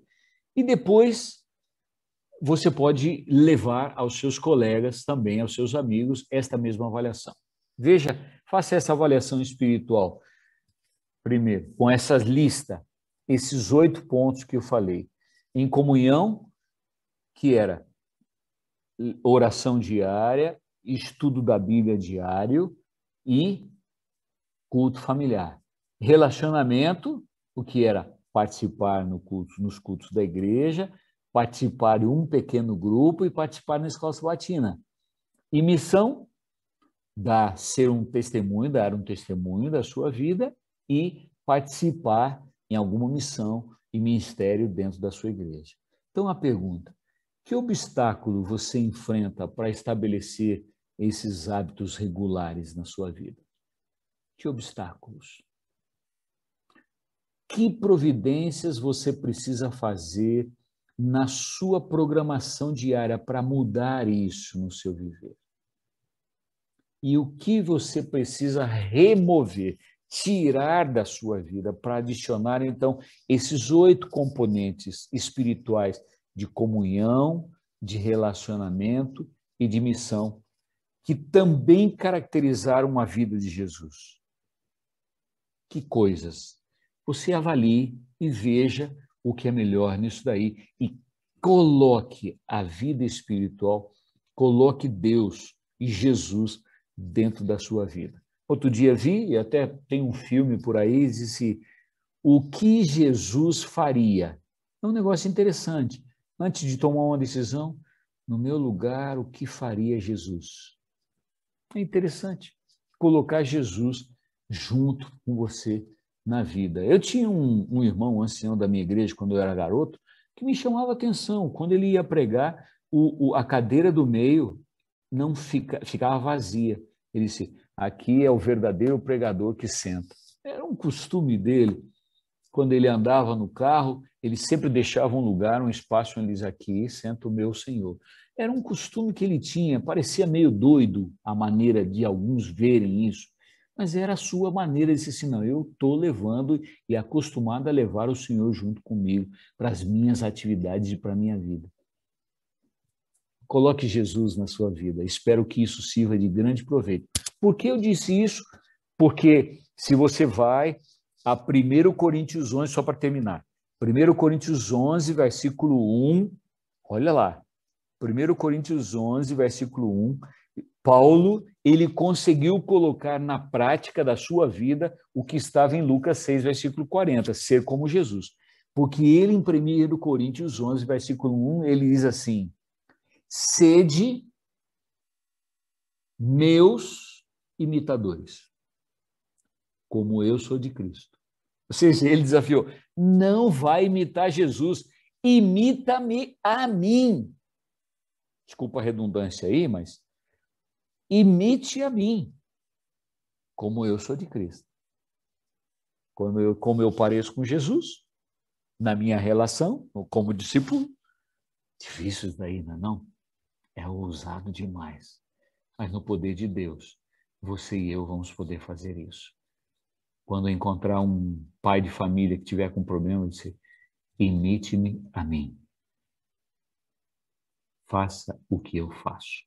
E depois você pode levar aos seus colegas também, aos seus amigos, esta mesma avaliação. Veja, faça essa avaliação espiritual. Primeiro, com essa lista, esses 8 pontos que eu falei. Em comunhão, que era oração diária, estudo da Bíblia diário e culto familiar. Relacionamento, o que era participar nos cultos da igreja, participar de um pequeno grupo e participar na escola sabatina. E missão, dar um testemunho da sua vida e participar em alguma missão e ministério dentro da sua igreja. Então, a pergunta: que obstáculo você enfrenta para estabelecer esses hábitos regulares na sua vida? Que obstáculos? Que providências você precisa fazer na sua programação diária para mudar isso no seu viver? E o que você precisa remover, tirar da sua vida para adicionar, então, esses 8 componentes espirituais de comunhão, de relacionamento e de missão, que também caracterizaram uma vida de Jesus? Que coisas? Você avalie e veja o que é melhor nisso daí e coloque a vida espiritual, coloque Deus e Jesus dentro da sua vida. Outro dia vi, e até tem um filme por aí, disse: o que Jesus faria? É um negócio interessante. Antes de tomar uma decisão, no meu lugar, o que faria Jesus? É interessante colocar Jesus junto com você na vida. Eu tinha um irmão, um ancião da minha igreja, quando eu era garoto, que me chamava a atenção. Quando ele ia pregar, a cadeira do meio não ficava vazia. Ele disse: aqui é o verdadeiro pregador que senta. Era um costume dele. Quando ele andava no carro, ele sempre deixava um lugar, um espaço onde ele diz: aqui senta o meu Senhor. Era um costume que ele tinha. Parecia meio doido a maneira de alguns verem isso, mas era a sua maneira de dizer assim: não, eu estou levando e acostumado a levar o Senhor junto comigo para as minhas atividades e para a minha vida. Coloque Jesus na sua vida. Espero que isso sirva de grande proveito. Por que eu disse isso? Porque se você vai a 1 Coríntios 11, só para terminar, 1 Coríntios 11, versículo 1, olha lá, 1 Coríntios 11, versículo 1, Paulo, ele conseguiu colocar na prática da sua vida o que estava em Lucas 6, versículo 40, ser como Jesus. Porque ele, em 1 Coríntios 11, versículo 1, ele diz assim: sede meus imitadores, como eu sou de Cristo. Ou seja, ele desafiou: não vai imitar Jesus, imita-me a mim. Desculpa a redundância aí, mas imite a mim, como eu sou de Cristo. Como eu pareço com Jesus, na minha relação, como discípulo. Difícil isso daí, não? É ousado demais. Mas no poder de Deus, você e eu vamos poder fazer isso. Quando encontrar um pai de família que tiver com problema, dizer: imite-me a mim. Faça o que eu faço.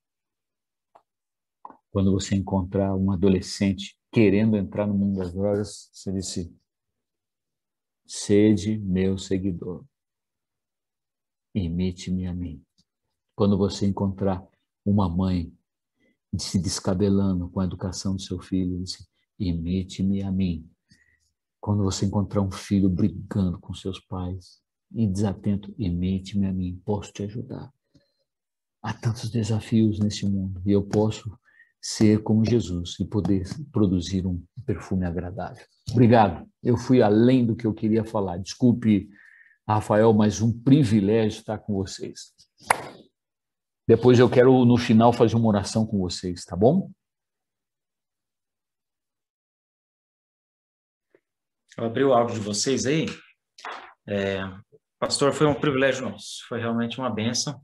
Quando você encontrar um adolescente querendo entrar no mundo das drogas, você disse: sede meu seguidor. Imite-me a mim. Quando você encontrar uma mãe se descabelando com a educação do seu filho, disse: imite-me a mim. Quando você encontrar um filho brigando com seus pais e desatento, imite-me a mim, posso te ajudar. Há tantos desafios nesse mundo e eu posso ser como Jesus e poder produzir um perfume agradável. Obrigado. Eu fui além do que eu queria falar. Desculpe, Rafael, mas um privilégio estar com vocês. Depois eu quero, no final, fazer uma oração com vocês, tá bom? Eu abri o áudio de vocês aí. Pastor, foi um privilégio nosso. Foi realmente uma bênção.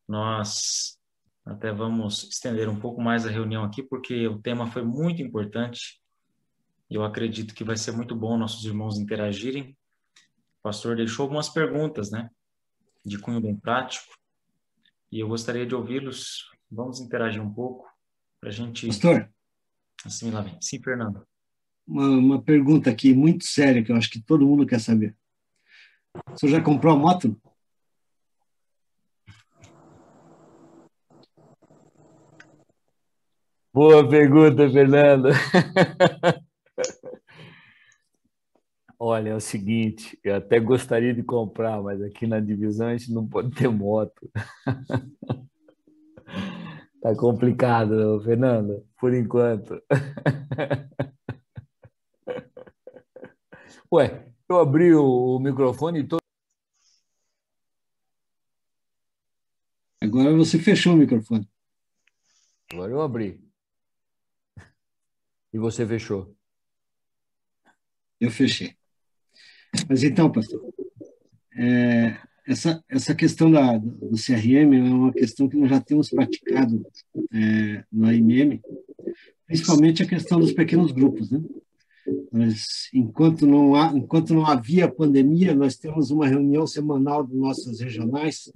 Nós até vamos estender um pouco mais a reunião aqui, porque o tema foi muito importante. Eu acredito que vai ser muito bom nossos irmãos interagirem. pastor deixou algumas perguntas, né, de cunho bem prático, e eu gostaria de ouvi-los. Vamos interagir um pouco para a gente Pastor, assimilar bem. Sim, Fernando. uma pergunta aqui muito séria que eu acho que todo mundo quer saber. O senhor já comprou a moto? Boa pergunta, Fernando. Olha, é o seguinte, eu até gostaria de comprar, mas aqui na divisão a gente não pode ter moto. Tá complicado, Fernando, por enquanto. Ué, eu abri o microfone e todo. Agora você fechou o microfone. Agora eu abri. E você fechou. Eu fechei. Mas então, pastor, essa questão do CRM é uma questão que nós já temos praticado no AMM, principalmente a questão dos pequenos grupos, né? Mas, enquanto não havia pandemia, nós temos uma reunião semanal de nossas regionais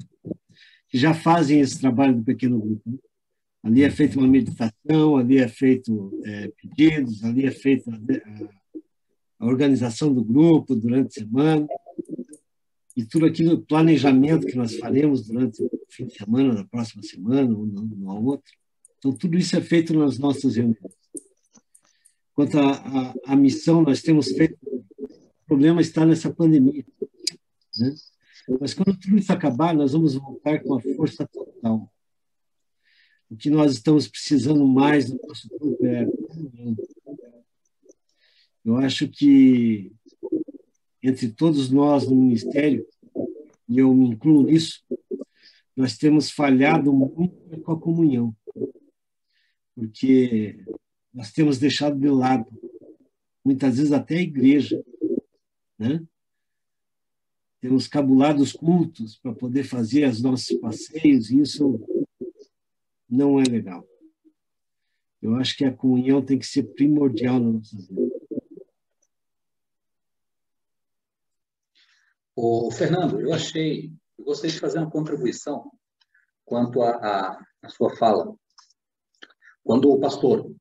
que já fazem esse trabalho do pequeno grupo, né? Ali é feita uma meditação, ali é feito pedidos, ali é feita a organização do grupo durante a semana, e tudo aquilo, planejamento que nós faremos durante o fim de semana, na próxima semana, ou na outra. Então, tudo isso é feito nas nossas reuniões. Quanto à missão, nós temos feito, o problema está nessa pandemia, né? Mas quando tudo isso acabar, nós vamos voltar com a força total. O que nós estamos precisando mais no nosso grupo é comunhão. Eu acho que entre todos nós no ministério, e eu me incluo nisso, nós temos falhado muito com a comunhão, porque nós temos deixado de lado, muitas vezes até a igreja, né? Temos cabulado os cultos para poder fazer os nossos passeios, e isso não é legal. Eu acho que a comunhão tem que ser primordial na nossa vida. Ô, Fernando, eu gostaria de fazer uma contribuição quanto à sua fala. Quando o pastor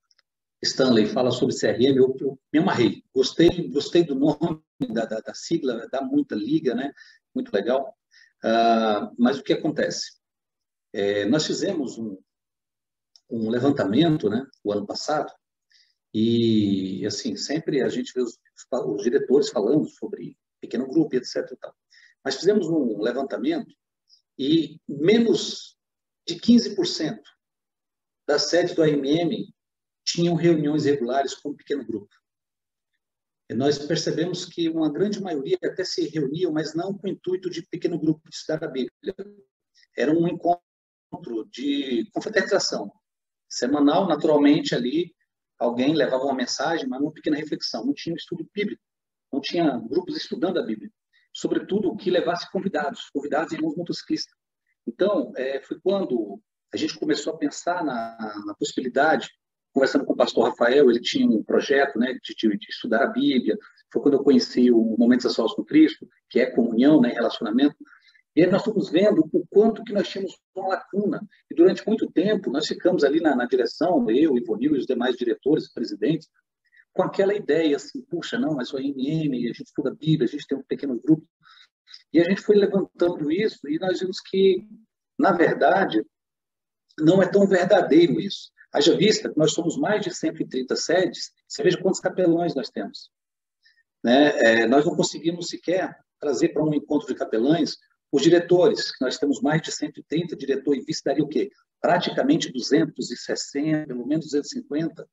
Stanley fala sobre CRM, eu me amarrei. Gostei do nome, da sigla, dá muita liga, né? Muito legal. Mas o que acontece? Nós fizemos um levantamento, né, o ano passado, e, assim, sempre a gente vê os diretores falando sobre pequeno grupo, etc. E tal. Mas fizemos um levantamento e menos de 15% das sedes do AMM tinham reuniões regulares com pequeno grupo. E nós percebemos que uma grande maioria até se reuniam, mas não com o intuito de pequeno grupo de estudar a Bíblia. Era um encontro de confraternização semanal, naturalmente ali alguém levava uma mensagem, mas uma pequena reflexão. Não tinha estudo bíblico, não tinha grupos estudando a Bíblia. Sobretudo, que levasse convidados e irmãos motociclistas. Então, foi quando a gente começou a pensar na possibilidade, conversando com o pastor Rafael, ele tinha um projeto, né, de estudar a Bíblia. Foi quando eu conheci o Momentos a Sós com Cristo, que é comunhão, né, relacionamento. E aí nós fomos vendo o quanto que nós tínhamos uma lacuna. E durante muito tempo, nós ficamos ali na direção, eu, Ivonil e os demais diretores, presidentes, com aquela ideia assim, puxa, não, mas o AMM, a gente estuda a Bíblia, a gente tem um pequeno grupo. E a gente foi levantando isso e nós vimos que, na verdade, não é tão verdadeiro isso. Haja vista que nós somos mais de 130 sedes, você veja quantos capelães nós temos. Né? Nós não conseguimos sequer trazer para um encontro de capelães os diretores, que nós temos mais de 130, diretor e vice daria o quê? Praticamente 260, pelo menos 250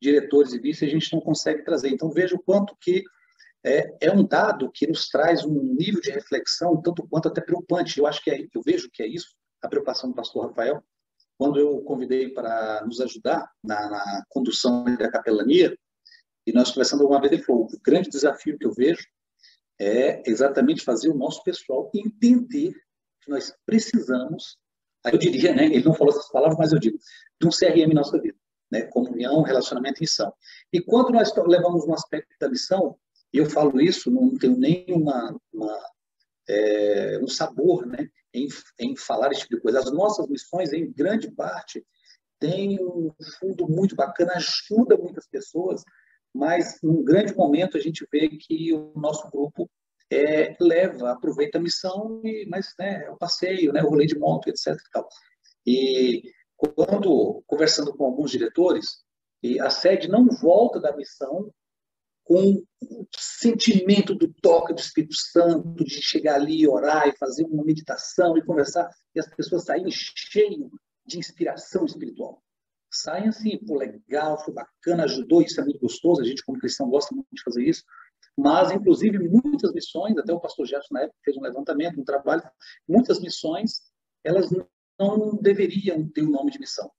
diretores e vice, a gente não consegue trazer. Então, veja o quanto que é um dado que nos traz um nível de reflexão, tanto quanto até preocupante. Eu acho que eu vejo que é isso, a preocupação do pastor Rafael, quando eu convidei para nos ajudar na condução da capelania, e nós conversando uma vez, ele falou, o grande desafio que eu vejo é exatamente fazer o nosso pessoal entender que nós precisamos, aí eu diria, né, ele não falou essas palavras, mas eu digo, de um CRM em nossa vida, né, comunhão, relacionamento e missão. E quando nós levamos um aspecto da missão, E eu falo isso, não tenho nem um sabor, né, em falar esse tipo de coisa. As nossas missões, em grande parte, têm um fundo muito bacana, ajuda muitas pessoas, mas num grande momento a gente vê que o nosso grupo aproveita a missão, mas né, é o passeio, né, o rolê de moto, etc. E tal. E quando conversando com alguns diretores, a sede não volta da missão com o sentimento do toque do Espírito Santo, de chegar ali, orar e fazer uma meditação e conversar, e as pessoas saírem cheias de inspiração espiritual. Saem assim, pô, legal, foi bacana, ajudou, isso é muito gostoso, a gente como cristão gosta muito de fazer isso, mas, inclusive, muitas missões, até o pastor Gerson, na época, fez um levantamento, um trabalho, muitas missões, elas não deveriam ter o nome de missão,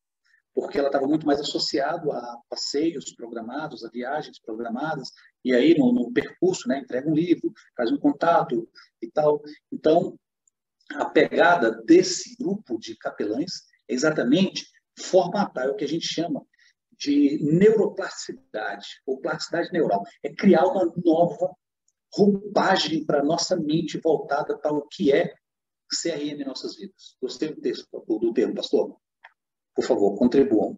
porque ela estava muito mais associado a passeios programados, a viagens programadas, e aí no percurso, né, entrega um livro, faz um contato e tal. Então, a pegada desse grupo de capelães é exatamente formatar, é o que a gente chama de neuroplasticidade, ou plasticidade neural, é criar uma nova roupagem para a nossa mente voltada para o que é CRM em nossas vidas. Gostei do termo, pastor? Por favor, contribuam.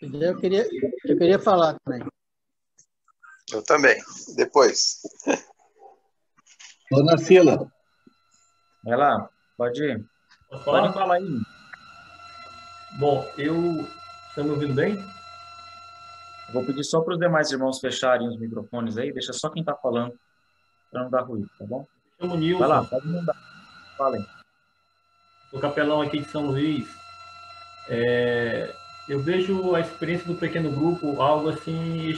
Eu queria falar também. Eu também. Depois. Dona Sila. Vai lá, pode ir. Posso falar? Pode falar aí. Bom, Estão me ouvindo bem? Vou pedir só para os demais irmãos fecharem os microfones aí, deixa só quem está falando, para não dar ruído, tá bom? Chamo Nilson. Vai lá, pode mandar. Falem. Sou capelão aqui de São Luís. Eu vejo a experiência do pequeno grupo algo assim,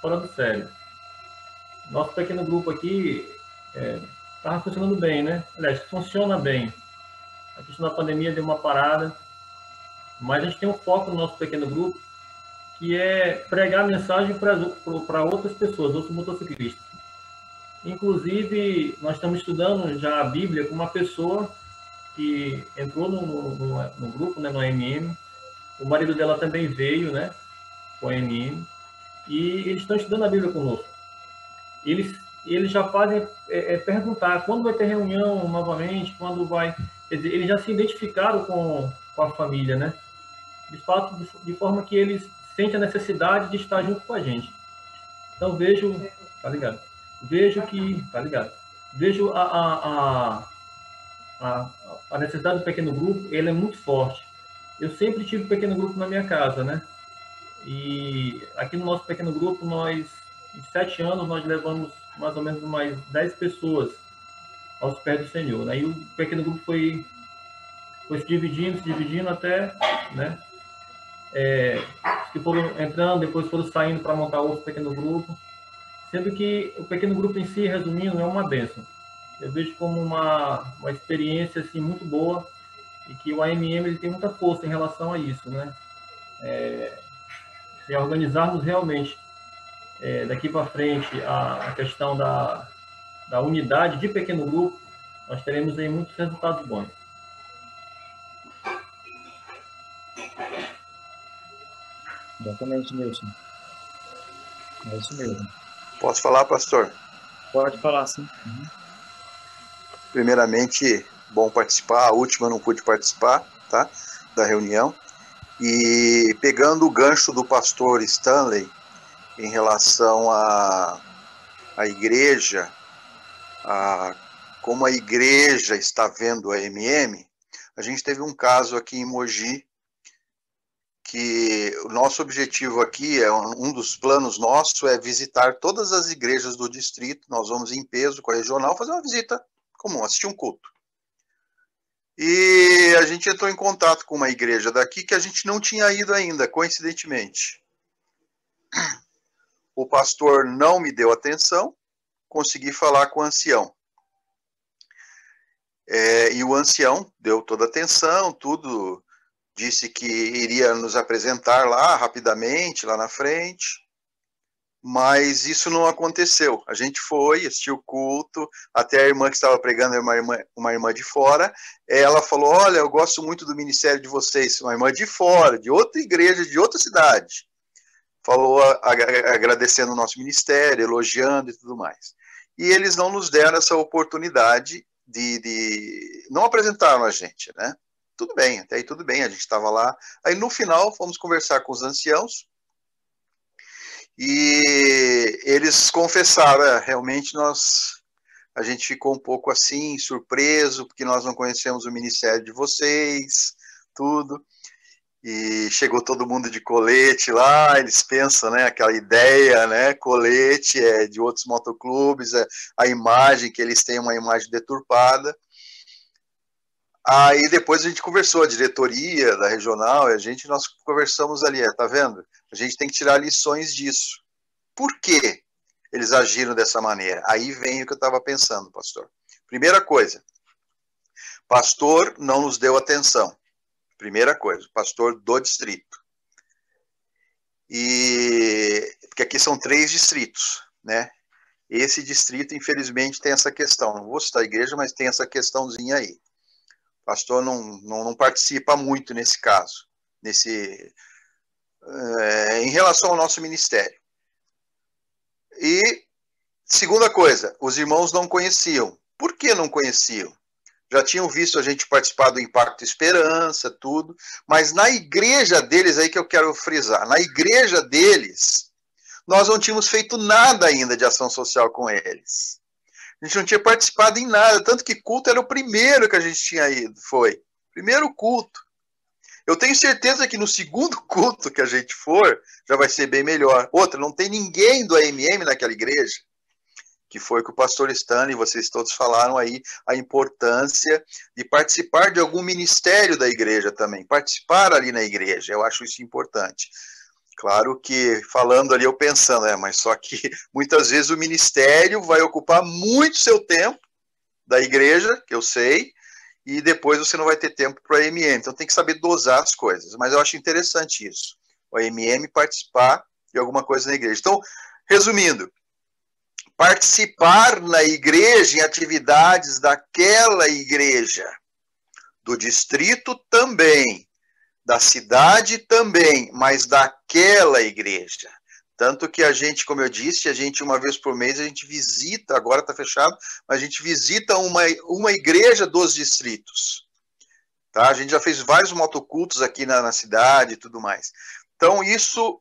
fora do sério. Nosso pequeno grupo aqui estava funcionando bem, né? Aliás, funciona bem. A questão da pandemia deu uma parada, mas a gente tem um foco no nosso pequeno grupo, que é pregar a mensagem para outras pessoas, outros motociclistas. Inclusive, nós estamos estudando já a Bíblia com uma pessoa que entrou no grupo, né, no AMM. O marido dela também veio, né, com a AMM. E eles estão estudando a Bíblia conosco. Eles já fazem perguntar quando vai ter reunião novamente, quando vai... Quer dizer, eles já se identificaram com a família, né? De fato, de forma que eles sentem a necessidade de estar junto com a gente. Então, vejo... Tá ligado? Vejo a necessidade do pequeno grupo, ele é muito forte. Eu sempre tive pequeno grupo na minha casa, né? E aqui no nosso pequeno grupo, em 7 anos, nós levamos mais ou menos umas 10 pessoas aos pés do Senhor. Aí o pequeno grupo foi se dividindo até, né? Que foram entrando, depois foram saindo para montar outro pequeno grupo. Sendo que o pequeno grupo em si, resumindo, é uma bênção. Eu vejo como uma experiência assim, muito boa e que o AMM ele tem muita força em relação a isso, né? Se organizarmos realmente daqui para frente a questão da unidade de pequeno grupo, nós teremos aí muitos resultados bons. Exatamente, Nilson. É isso mesmo. Posso falar, pastor? Pode falar, sim. Uhum. Primeiramente, bom participar. A última eu não pude participar, tá? Da reunião. E pegando o gancho do pastor Stanley em relação à igreja, como a igreja está vendo a AMM, a gente teve um caso aqui em Mogi, que o nosso objetivo aqui, um dos planos nossos, é visitar todas as igrejas do distrito. Nós vamos em peso com a regional fazer uma visita comum, assistir um culto. E a gente entrou em contato com uma igreja daqui que a gente não tinha ido ainda, coincidentemente. O pastor não me deu atenção, consegui falar com o ancião. E o ancião deu toda a atenção, tudo, disse que iria nos apresentar lá rapidamente, lá na frente. mas isso não aconteceu. A gente foi, assistiu o culto, até a irmã que estava pregando, uma irmã de fora, ela falou, olha, eu gosto muito do ministério de vocês, uma irmã de fora, de outra igreja, de outra cidade. Falou agradecendo o nosso ministério, elogiando e tudo mais. E eles não nos deram essa oportunidade não apresentaram a gente, né? Tudo bem, até aí tudo bem, a gente estava lá. Aí no final fomos conversar com os anciãos e eles confessaram, realmente a gente ficou um pouco assim, surpreso, porque nós não conhecemos o ministério de vocês, tudo. E chegou todo mundo de colete lá, eles pensam, né, aquela ideia, né, colete de outros motoclubes, a imagem que eles têm, uma imagem deturpada. Aí depois a gente conversou, a diretoria da regional, nós conversamos ali, tá vendo? A gente tem que tirar lições disso. Por que eles agiram dessa maneira? Aí vem o que eu estava pensando, pastor. Primeira coisa, pastor não nos deu atenção. Primeira coisa, pastor do distrito. Porque aqui são 3 distritos, né? Esse distrito, infelizmente, tem essa questão. Não vou citar a igreja, mas tem essa questãozinha aí. O pastor não participa muito nesse caso, em relação ao nosso ministério. E, segunda coisa, os irmãos não conheciam. Por que não conheciam? Já tinham visto a gente participar do Impacto Esperança, tudo, mas na igreja deles, aí que eu quero frisar, na igreja deles, nós não tínhamos feito nada ainda de ação social com eles. A gente não tinha participado em nada, tanto que culto era o primeiro que a gente tinha ido, primeiro culto. Eu tenho certeza que no segundo culto que a gente for, já vai ser bem melhor. Outra, não tem ninguém do AMM naquela igreja, que foi que o pastor Stanley, vocês todos falaram aí, a importância de participar de algum ministério da igreja também, participar ali na igreja, eu acho isso importante. Claro que, falando ali, eu pensando, mas só que muitas vezes o ministério vai ocupar muito seu tempo da igreja, que eu sei, e depois você não vai ter tempo para a AMM, então tem que saber dosar as coisas, mas eu acho interessante isso, o AMM participar de alguma coisa na igreja. Então, resumindo, participar na igreja, em atividades daquela igreja, do distrito também, da cidade também, mas daquela igreja. Tanto que a gente, como eu disse, uma vez por mês, a gente visita, agora está fechado, mas a gente visita uma igreja dos distritos. Tá? A gente já fez vários motocultos aqui na cidade e tudo mais. Então, isso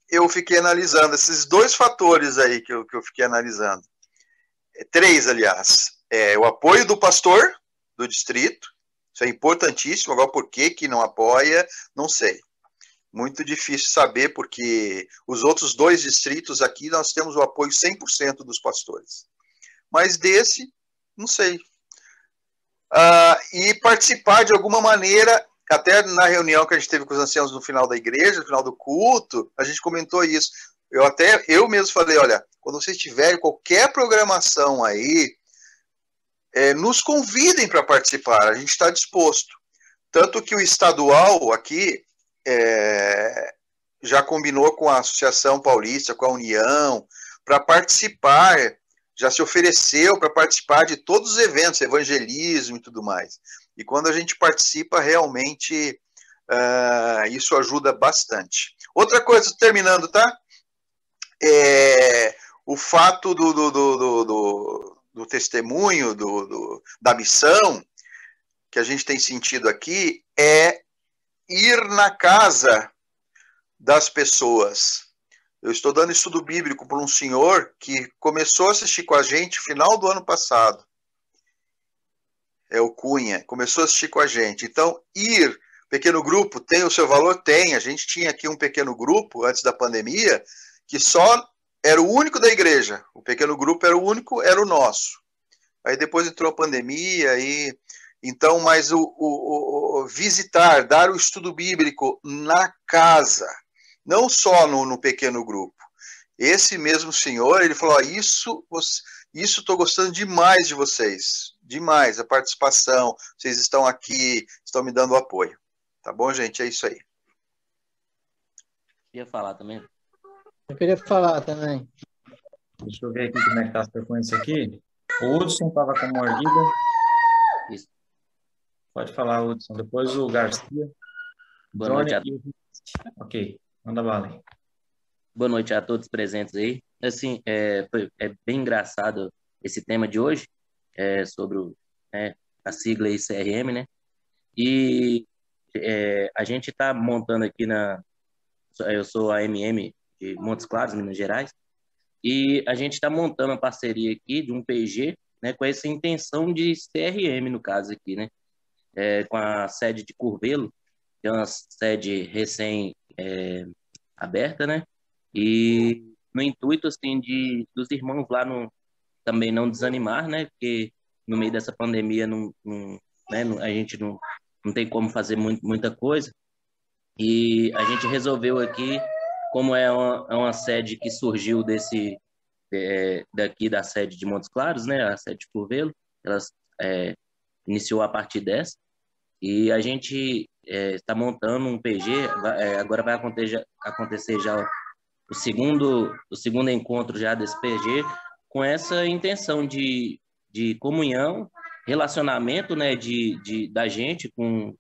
eu fiquei analisando, esses 2 fatores aí que eu fiquei analisando. 3, aliás. O apoio do pastor do distrito, isso é importantíssimo. Agora, por que não apoia, não sei. Muito difícil saber, porque os outros 2 distritos aqui, nós temos o apoio 100% dos pastores. Mas desse, não sei. E participar de alguma maneira, até na reunião que a gente teve com os anciãos no final da igreja, no final do culto, a gente comentou isso. Eu mesmo falei, olha, quando vocês tiverem qualquer programação aí, nos convidem para participar, a gente está disposto. Tanto que o estadual aqui já combinou com a Associação Paulista, com a União, para participar, já se ofereceu para participar de todos os eventos, evangelismo e tudo mais. E quando a gente participa, realmente, isso ajuda bastante. Outra coisa, terminando, tá? O fato do testemunho, da missão, que a gente tem sentido aqui, é ir na casa das pessoas. Eu estou dando estudo bíblico para um senhor que começou a assistir com a gente no final do ano passado. É o Cunha, começou a assistir com a gente. Então, pequeno grupo, tem o seu valor? Tem. A gente tinha aqui um pequeno grupo, antes da pandemia, que só era o único da igreja. O pequeno grupo era o único, era o nosso. Aí depois entrou a pandemia, então, mas o visitar, dar o estudo bíblico na casa, não só no pequeno grupo. Esse mesmo senhor, ele falou, isso estou gostando demais de vocês, demais, a participação, vocês estão aqui, estão me dando apoio. Tá bom, gente? É isso aí. Ia falar também. Eu queria falar também. Deixa eu ver aqui como é que está a frequência aqui. O Hudson estava com mordida. Isso. Pode falar, Hudson. Depois o Garcia. Boa noite a... Ok, manda bala aí. Boa noite a todos presentes aí. Assim, é bem engraçado esse tema de hoje, sobre a sigla aí, CRM, né? E a gente está montando aqui eu sou a MM de Montes Claros, Minas Gerais, e a gente está montando uma parceria aqui de um PG, né, com essa intenção de CRM, no caso aqui, né? Com a sede de Curvelo, que é uma sede recém-aberta, né? E no intuito, assim, dos irmãos lá também não desanimar, né? Porque no meio dessa pandemia a gente não tem como fazer muita coisa. E a gente resolveu aqui, como é uma sede que surgiu daqui da sede de Montes Claros, né? A sede de Curvelo, ela iniciou a partir dessa. E a gente está montando um PG, agora vai acontecer já o segundo encontro já desse PG, com essa intenção de comunhão, relacionamento, né, da gente com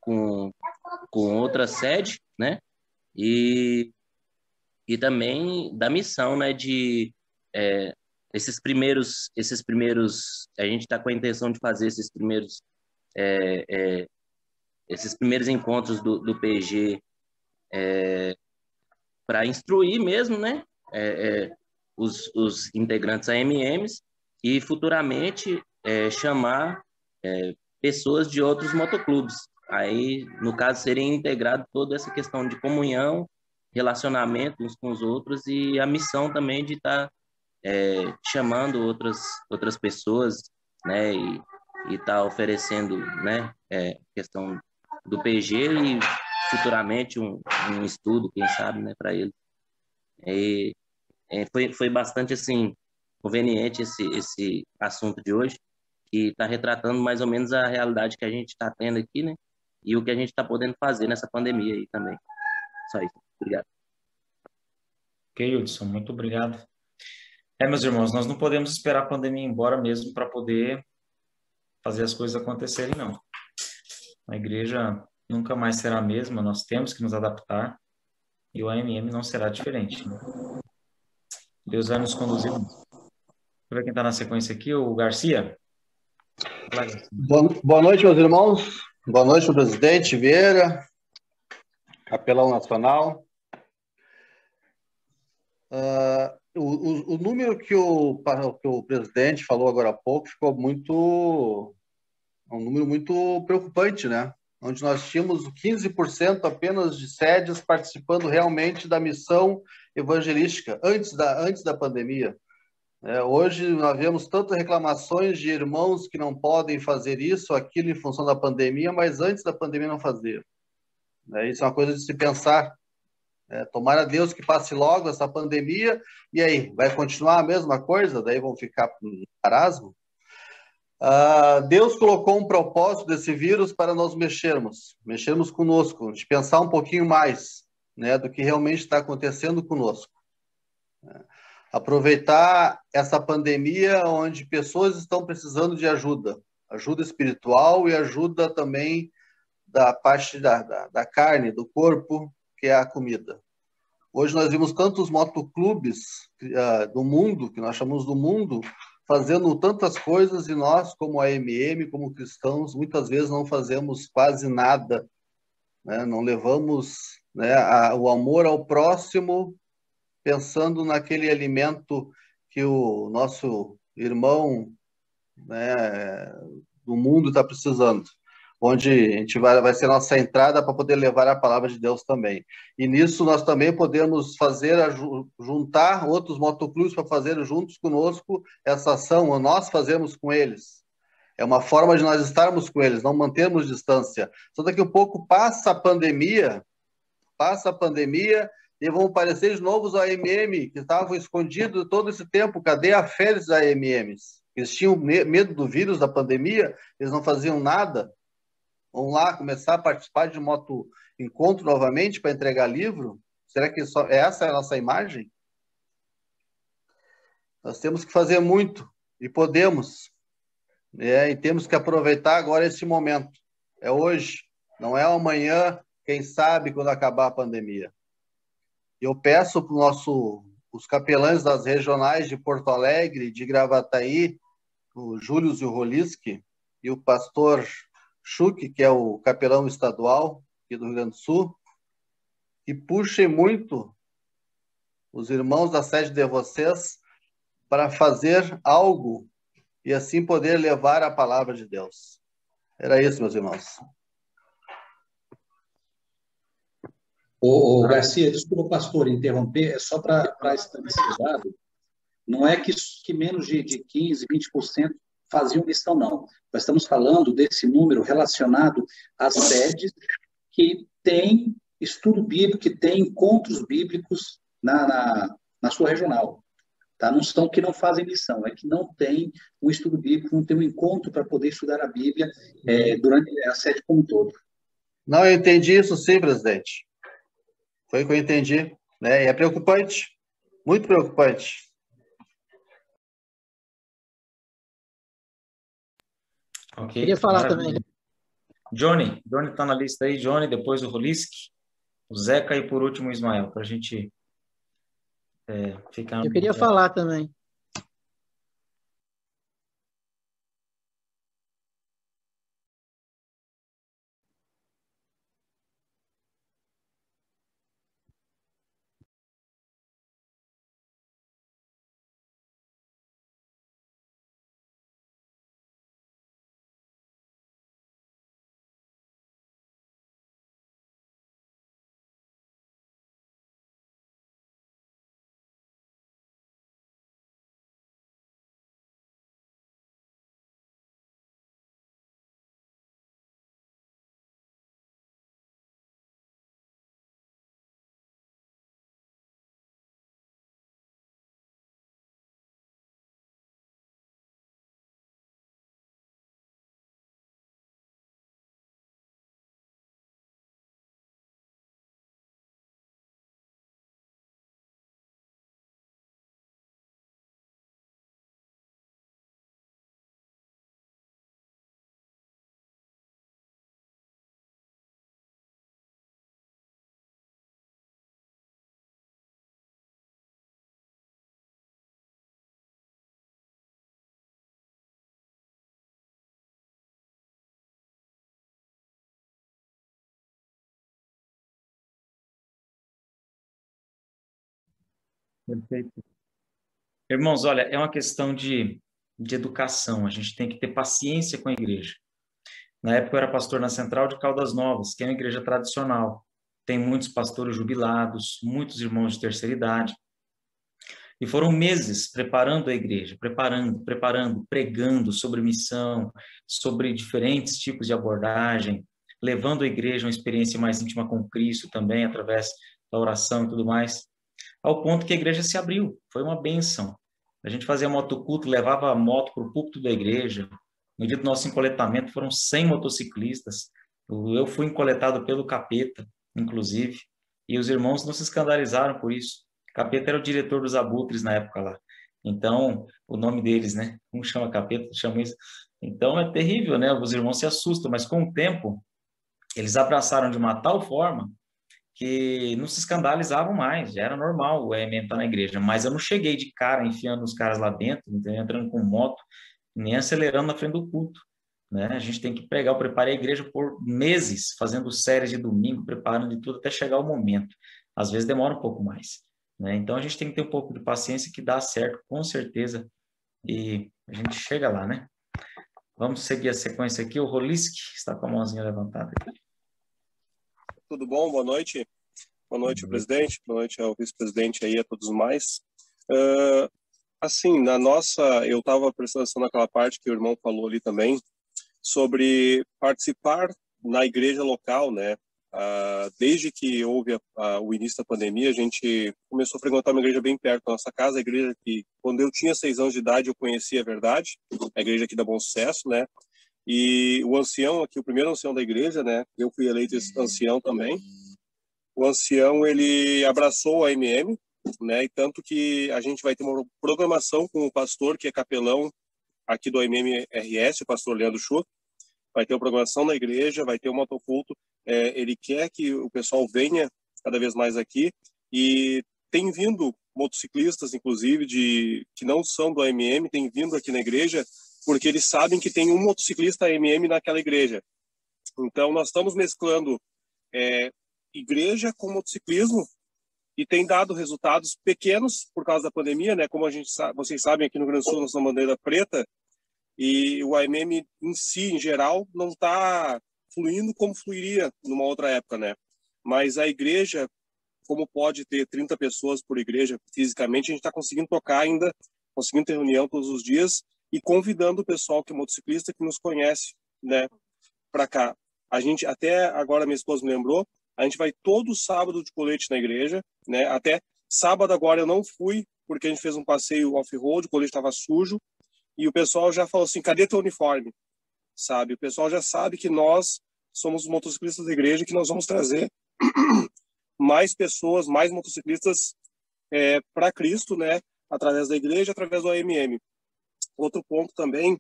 outra sede, né, e também da missão, né, esses primeiros, a gente está com a intenção de fazer esses primeiros encontros do PG para instruir mesmo, né, os integrantes AMMs e futuramente chamar pessoas de outros motoclubes. Aí, no caso, seria integrado toda essa questão de comunhão, relacionamento uns com os outros e a missão também de estar chamando outras pessoas, né, e estar oferecendo, né, questão do PG e futuramente um estudo, quem sabe, né, para ele. Foi bastante, assim, conveniente esse assunto de hoje, que está retratando mais ou menos a realidade que a gente está tendo aqui, né, e o que a gente está podendo fazer nessa pandemia aí também. Só isso. Obrigado. Ok, Hudson, muito obrigado. Meus irmãos, nós não podemos esperar a pandemia ir embora mesmo para poder fazer as coisas acontecerem, não. A igreja nunca mais será a mesma, nós temos que nos adaptar e o AMM não será diferente. Né? Deus vai nos conduzir. Deixa eu ver quem está na sequência aqui, o Garcia. Olá, Garcia. Boa noite, meus irmãos. Boa noite, presidente Vieira, capelão nacional. O número que o presidente falou agora há pouco ficou um número muito preocupante, né? Onde nós tínhamos 15% apenas de sedes participando realmente da missão evangelística, antes da pandemia. Hoje nós vemos tantas reclamações de irmãos que não podem fazer isso, aquilo em função da pandemia, mas antes da pandemia não fazer. Isso é uma coisa de se pensar. Tomara a Deus que passe logo essa pandemia, e aí, vai continuar a mesma coisa? Daí vão ficar no marasmo? Deus colocou um propósito desse vírus para nós mexermos conosco, de pensar um pouquinho mais, né, do que realmente está acontecendo conosco. Aproveitar essa pandemia onde pessoas estão precisando de ajuda espiritual e ajuda também da parte da carne, do corpo, que é a comida. Hoje nós vimos tantos motoclubes do mundo, que nós chamamos do mundo, fazendo tantas coisas e nós, como AMM, como cristãos, muitas vezes não fazemos quase nada, né? Não levamos, né, o amor ao próximo pensando naquele alimento que o nosso irmão, né, do mundo está precisando, onde a gente vai ser a nossa entrada para poder levar a palavra de Deus também. E nisso nós também podemos juntar outros motoclubes para fazer juntos conosco essa ação, ou nós fazemos com eles. É uma forma de nós estarmos com eles, não mantermos distância. Só daqui a pouco passa a pandemia e vão aparecer de novo os AMM, que estavam escondidos todo esse tempo. Cadê a fé dos AMMs? Eles tinham medo do vírus, da pandemia, eles não faziam nada. Vão lá começar a participar de moto encontro novamente para entregar livro? Será que essa é a nossa imagem? Nós temos que fazer muito, e podemos, e temos que aproveitar agora esse momento. É hoje, não é amanhã, quem sabe quando acabar a pandemia. Eu peço para os capelães das regionais de Porto Alegre, de Gravataí, o Júlio Zuroliski e o pastor Schuch, que é o capelão estadual aqui do Rio Grande do Sul, que puxem muito os irmãos da sede de vocês para fazer algo e assim poder levar a palavra de Deus. Era isso, meus irmãos. Ô, Garcia, desculpa, pastor, interromper, é só para estabelecer o dado, não é que menos de 15%, 20% faziam missão, não. Nós estamos falando desse número relacionado às sedes que têm estudo bíblico, que têm encontros bíblicos na sua regional. Tá? Não são que não fazem missão, é que não tem um estudo bíblico, não tem um encontro para poder estudar a Bíblia durante a sede como um todo. Não, eu entendi isso sim, presidente. Foi o que eu entendi, né? E é preocupante, muito preocupante. Ok. Queria falar também. Johnny está na lista aí, Johnny, depois o Roliski, o Zeca e por último o Ismael, para a gente ficar... Eu queria falar também. Perfeito. Irmãos, olha, é uma questão de educação, a gente tem que ter paciência com a igreja. Na época eu era pastor na Central de Caldas Novas, que é uma igreja tradicional. Tem muitos pastores jubilados, muitos irmãos de terceira idade. E foram meses preparando a igreja, preparando, pregando sobre missão, sobre diferentes tipos de abordagem, levando a igreja a uma experiência mais íntima com Cristo também, através da oração e tudo mais, ao ponto que a igreja se abriu. Foi uma bênção. A gente fazia motoculto, levava a moto para o púlpito da igreja. No dia do nosso encoletamento foram 100 motociclistas. Eu fui encoletado pelo Capeta, inclusive, e os irmãos não se escandalizaram por isso. Capeta era o diretor dos Abutres na época lá. Então, o nome deles, né? Um chama Capeta, outro chama isso. Então, é terrível, né? Os irmãos se assustam, mas com o tempo, eles abraçaram de uma tal forma que não se escandalizavam mais, já era normal o EMM estar na igreja, mas eu não cheguei de cara enfiando os caras lá dentro, entrando com moto, nem acelerando na frente do culto, né? A gente tem que pregar, eu preparei a igreja por meses, fazendo séries de domingo, preparando de tudo até chegar o momento, às vezes demora um pouco mais, né? Então a gente tem que ter um pouco de paciência que dá certo, com certeza, e a gente chega lá, né? Vamos seguir a sequência aqui, o Roliski está com a mãozinha levantada aqui. Tudo bom? Boa noite. Boa noite, presidente. Boa noite ao vice-presidente aí, a todos mais. Assim, eu estava prestando atenção naquela parte que o irmão falou ali também, sobre participar na igreja local, né? Desde que houve o início da pandemia, a gente começou a frequentar uma igreja bem perto da nossa casa, a igreja que, quando eu tinha 6 anos de idade, eu conhecia a verdade, a igreja aqui da Bom Sucesso, né? E o ancião aqui, o primeiro ancião da igreja, né? Eu fui eleito esse ancião também. O ancião, ele abraçou a MM, né? E tanto que a gente vai ter uma programação com o pastor, que é capelão aqui do AMM-RS, o pastor Leandro Chu. Vai ter uma programação na igreja, vai ter um motoculto. Ele quer que o pessoal venha cada vez mais aqui, e tem vindo motociclistas, inclusive, que não são do AMM, tem vindo aqui na igreja, porque eles sabem que tem um motociclista AMM naquela igreja. Então, nós estamos mesclando igreja com motociclismo, e tem dado resultados pequenos por causa da pandemia, né? Como vocês sabem, aqui no Rio Grande do Sul nós somos bandeira preta, e o AMM em si, em geral, não está fluindo como fluiria numa outra época, né? Mas a igreja, como pode ter 30 pessoas por igreja fisicamente, a gente está conseguindo tocar ainda, conseguindo ter reunião todos os dias e convidando o pessoal que é motociclista, que nos conhece, né, para cá. A gente, até agora minha esposa me lembrou, a gente vai todo sábado de colete na igreja, né? Até sábado agora eu não fui, porque a gente fez um passeio off-road, o colete estava sujo, e o pessoal já falou assim, cadê teu uniforme? Sabe? O pessoal já sabe que nós somos os motociclistas da igreja, que nós vamos trazer mais pessoas, mais motociclistas para Cristo, né? Através da igreja, através do AMM. Outro ponto também,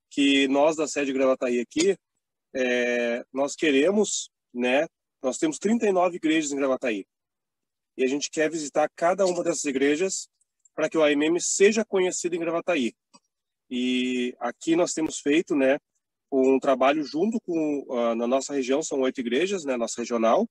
que nós da sede Gravataí aqui, nós queremos, né? Nós temos 39 igrejas em Gravataí. E a gente quer visitar cada uma dessas igrejas para que o AMM seja conhecido em Gravataí. E aqui nós temos feito, né, um trabalho junto com, na nossa região, são 8 igrejas, né, nossa regional,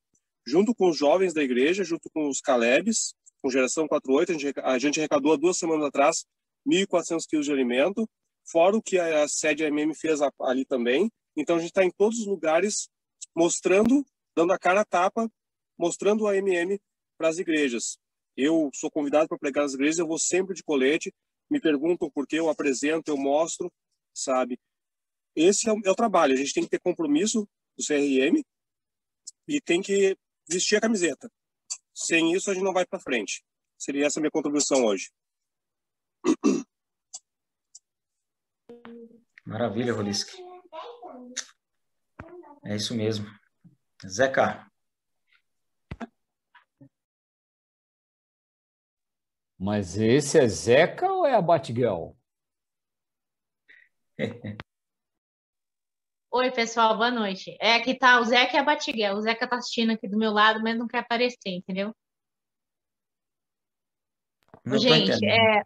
junto com os jovens da igreja, junto com os Calebs, com Geração 48, a gente arrecadou há 2 semanas atrás 1.400 quilos de alimento, fora o que a sede AMM fez ali também. Então a gente está em todos os lugares mostrando, dando a cara a tapa, mostrando o AMM para as igrejas. Eu sou convidado para pregar nas igrejas, eu vou sempre de colete, me perguntam por que eu apresento, eu mostro, sabe? Esse é o trabalho, a gente tem que ter compromisso do CRM e tem que vestir a camiseta. Sem isso, a gente não vai para frente. Seria essa a minha contribuição hoje. Maravilha, Rolisky. É isso mesmo. Zeca. Mas esse é Zeca ou é a Batgirl? Oi, pessoal, boa noite. Aqui tá o Zeca e a Batiguel. O Zeca tá assistindo aqui do meu lado, mas não quer aparecer, entendeu? Não tô Gente, entendendo. o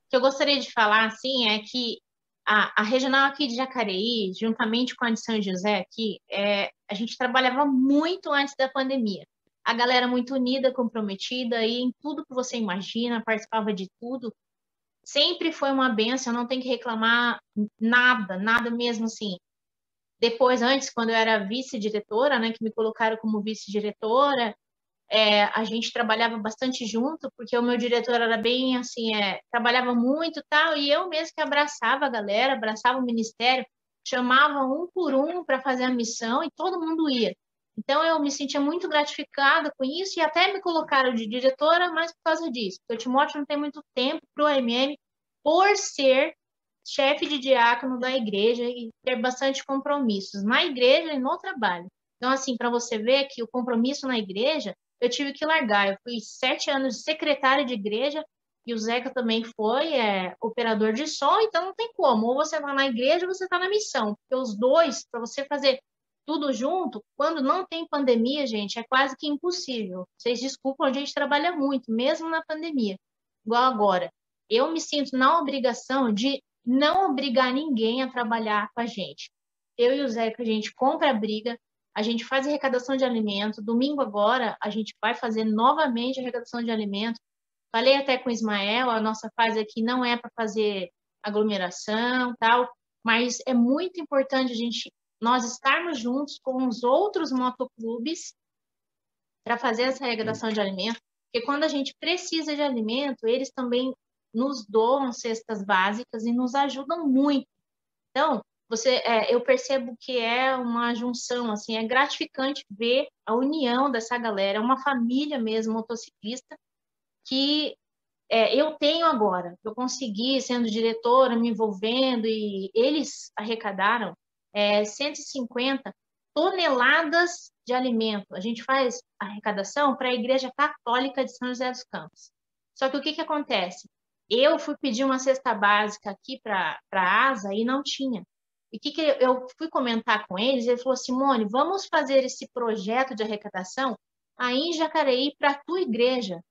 que eu gostaria de falar, assim, é que a regional aqui de Jacareí, juntamente com a de São José aqui, a gente trabalhava muito antes da pandemia. A galera muito unida, comprometida, e em tudo que você imagina, participava de tudo. Sempre foi uma bênção, não tem que reclamar nada, nada mesmo, assim. Depois, antes, quando eu era vice-diretora, né, que me colocaram como vice-diretora, a gente trabalhava bastante junto, porque o meu diretor era bem, assim, trabalhava muito e tal, e eu mesmo que abraçava a galera, abraçava o ministério, chamava um por um para fazer a missão e todo mundo ia. Então, eu me sentia muito gratificada com isso e até me colocaram de diretora, mas por causa disso. Porque o Timóteo não tem muito tempo para o AMM por ser chefe de diácono da igreja e ter bastante compromissos na igreja e no trabalho. Então, assim, para você ver que o compromisso na igreja, eu tive que largar. Eu fui 7 anos de secretária de igreja e o Zeca também foi operador de som, então não tem como. Ou você está na igreja ou você está na missão. Porque os dois, para você fazer tudo junto, quando não tem pandemia, gente, é quase que impossível. Vocês desculpam, a gente trabalha muito, mesmo na pandemia. Igual agora. Eu me sinto na obrigação de não obrigar ninguém a trabalhar com a gente. Eu e o Zeca, a gente compra a briga, a gente faz arrecadação de alimento. Domingo agora, a gente vai fazer novamente arrecadação de alimento. Falei até com o Ismael, a nossa fase aqui não é para fazer aglomeração, tal, mas é muito importante nós estarmos juntos com os outros motoclubes para fazer essa arrecadação de alimento, porque quando a gente precisa de alimento, eles também nos doam cestas básicas e nos ajudam muito. Então, eu percebo que é uma junção, assim, é gratificante ver a união dessa galera, uma família mesmo motociclista que eu tenho agora. Eu consegui, sendo diretora, me envolvendo, e eles arrecadaram 150 toneladas de alimento. A gente faz arrecadação para a Igreja Católica de São José dos Campos. Só que o que acontece? Eu fui pedir uma cesta básica aqui para a ASA e não tinha. E o que eu fui comentar com eles? Ele falou, Simone, vamos fazer esse projeto de arrecadação aí em Jacareí para a tua igreja,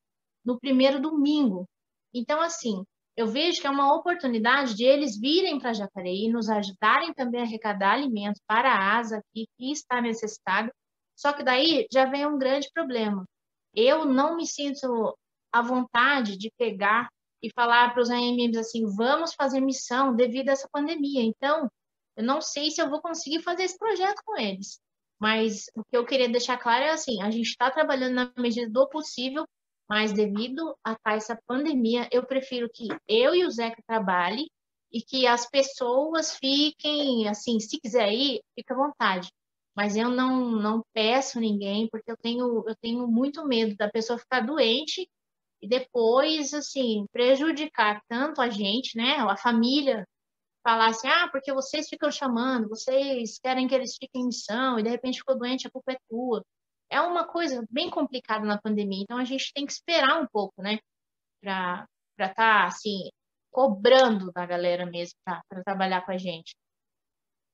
no primeiro domingo. Então, assim, eu vejo que é uma oportunidade de eles virem para Jacareí, nos ajudarem também a arrecadar alimentos para a ASA aqui, que está necessitada. Só que daí já vem um grande problema. Eu não me sinto à vontade de pegar e falar para os AMMs assim, vamos fazer missão devido a essa pandemia. Então, eu não sei se eu vou conseguir fazer esse projeto com eles. Mas o que eu queria deixar claro é assim, a gente está trabalhando na medida do possível, mas devido a essa pandemia, eu prefiro que eu e o Zeca trabalhem e que as pessoas fiquem, assim, se quiser ir, fica à vontade. Mas eu não peço ninguém, porque eu tenho muito medo da pessoa ficar doente e depois, assim, prejudicar tanto a gente, né, a família, falar assim, porque vocês ficam chamando, vocês querem que eles fiquem em missão e de repente ficou doente, a culpa é tua. É uma coisa bem complicada na pandemia, então a gente tem que esperar um pouco, né, para estar, assim, cobrando da galera mesmo para trabalhar com a gente.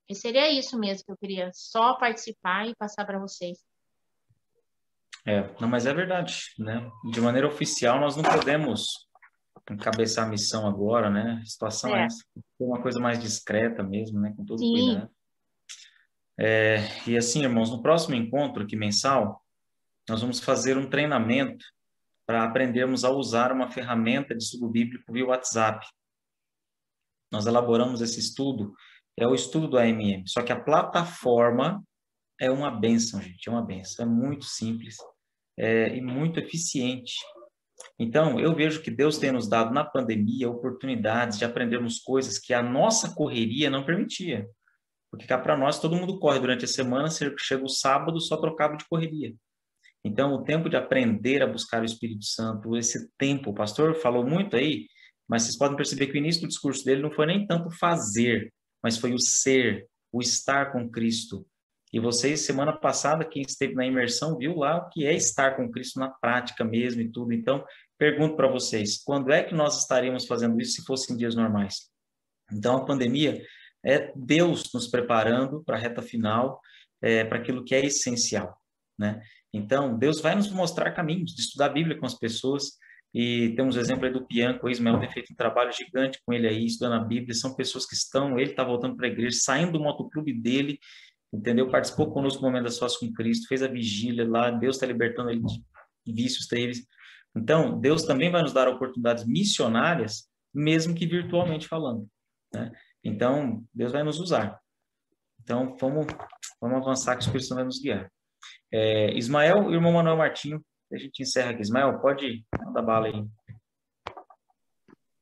E seria isso mesmo que eu queria só participar e passar para vocês. Não, mas é verdade, né? De maneira oficial, nós não podemos encabeçar a missão agora, né? A situação é essa. É uma coisa mais discreta mesmo, né? Com todo cuidado. E assim, irmãos, no próximo encontro aqui mensal, nós vamos fazer um treinamento para aprendermos a usar uma ferramenta de estudo bíblico via WhatsApp. Nós elaboramos esse estudo, é o estudo do AMM, só que a plataforma é uma bênção, gente, é uma bênção, é muito simples e muito eficiente. Então, eu vejo que Deus tem nos dado na pandemia oportunidades de aprendermos coisas que a nossa correria não permitia. Porque cá para nós, todo mundo corre durante a semana, chega o sábado, só trocava de correria. Então, o tempo de aprender a buscar o Espírito Santo, esse tempo, o pastor falou muito aí, mas vocês podem perceber que o início do discurso dele não foi nem tanto fazer, mas foi o ser, o estar com Cristo. E vocês, semana passada, quem esteve na imersão, viu lá o que é estar com Cristo na prática mesmo e tudo. Então, pergunto para vocês, quando é que nós estaríamos fazendo isso se fossem dias normais? Então, a pandemia é Deus nos preparando para a reta final, para aquilo que é essencial, né? Então, Deus vai nos mostrar caminhos de estudar a Bíblia com as pessoas, e temos o exemplo aí do Pianco, o Ismael tem feito um trabalho gigante com ele aí, estudando a Bíblia, são pessoas que ele está voltando para a igreja, saindo do motoclube dele, entendeu? Participou conosco do momento das sós com Cristo, fez a vigília lá, Deus está libertando ele de vícios terríveis. Então, Deus também vai nos dar oportunidades missionárias, mesmo que virtualmente falando, né? Então, Deus vai nos usar. Então, vamos avançar, que o Espírito Santo vai nos guiar. Ismael e o irmão Manuel Martinho, a gente encerra aqui. Ismael, pode mandar bala aí.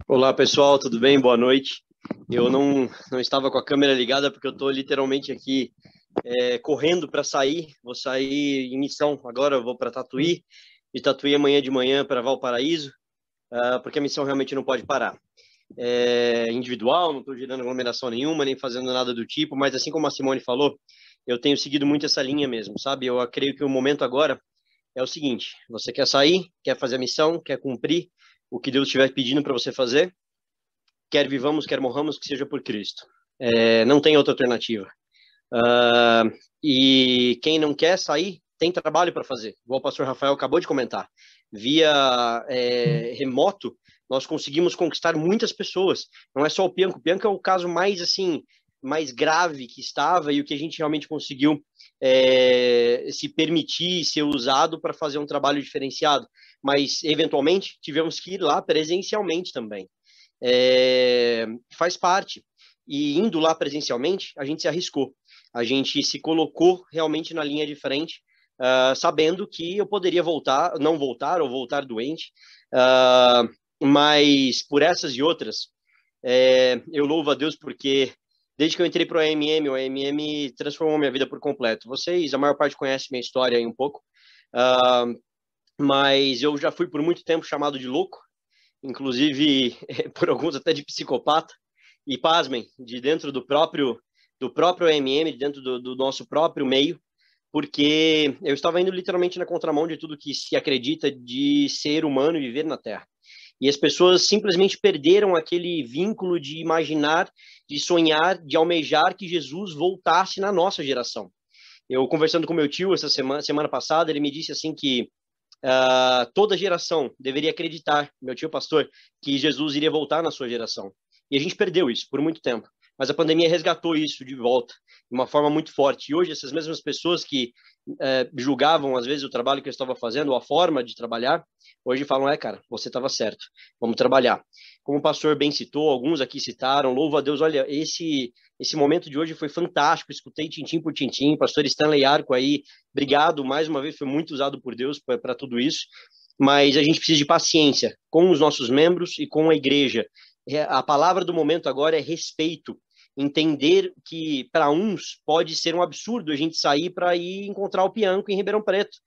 Olá, pessoal, tudo bem? Boa noite. Eu não estava com a câmera ligada porque eu estou literalmente aqui correndo para sair. Vou sair em missão agora, eu vou para Tatuí. De Tatuí amanhã de manhã para Valparaíso, porque a missão realmente não pode parar. Individual, não estou gerando aglomeração nenhuma, nem fazendo nada do tipo, mas assim como a Simone falou, eu tenho seguido muito essa linha mesmo, sabe? Eu creio que o momento agora é o seguinte: você quer sair, quer fazer a missão, quer cumprir o que Deus estiver pedindo para você fazer, quer vivamos, quer morramos, que seja por Cristo. Não tem outra alternativa. E quem não quer sair, tem trabalho para fazer, igual o pastor Rafael acabou de comentar. Via remoto, nós conseguimos conquistar muitas pessoas. Não é só o Pianco. O Pianco é o caso mais, assim, mais grave que estava e o que a gente realmente conseguiu se permitir ser usado para fazer um trabalho diferenciado. Mas, eventualmente, tivemos que ir lá presencialmente também. Faz parte. E indo lá presencialmente, a gente se arriscou. A gente se colocou realmente na linha de frente, sabendo que eu poderia não voltar ou voltar doente. Mas por essas e outras, eu louvo a Deus porque desde que eu entrei para o AMM transformou minha vida por completo. Vocês, a maior parte conhece minha história aí um pouco, mas eu já fui por muito tempo chamado de louco, inclusive por alguns até de psicopata, e pasmem, de dentro do próprio AMM, de dentro do nosso próprio meio, porque eu estava indo literalmente na contramão de tudo que se acredita de ser humano e viver na Terra. E as pessoas simplesmente perderam aquele vínculo de imaginar, de sonhar, de almejar que Jesus voltasse na nossa geração. Eu conversando com meu tio essa semana passada, ele me disse assim que toda geração deveria acreditar, meu tio pastor, que Jesus iria voltar na sua geração. E a gente perdeu isso por muito tempo. Mas a pandemia resgatou isso de volta, de uma forma muito forte. E hoje, essas mesmas pessoas que julgavam, às vezes, o trabalho que eu estava fazendo, ou a forma de trabalhar, hoje falam, cara, você estava certo, vamos trabalhar. Como o pastor bem citou, alguns aqui citaram, louvo a Deus, olha, esse momento de hoje foi fantástico, escutei tintim por tintim, pastor Stanley Arco aí, obrigado, mais uma vez, foi muito usado por Deus para tudo isso, mas a gente precisa de paciência com os nossos membros e com a igreja. A palavra do momento agora é respeito. Entender que para uns pode ser um absurdo a gente sair para ir encontrar o Pianco em Ribeirão Preto.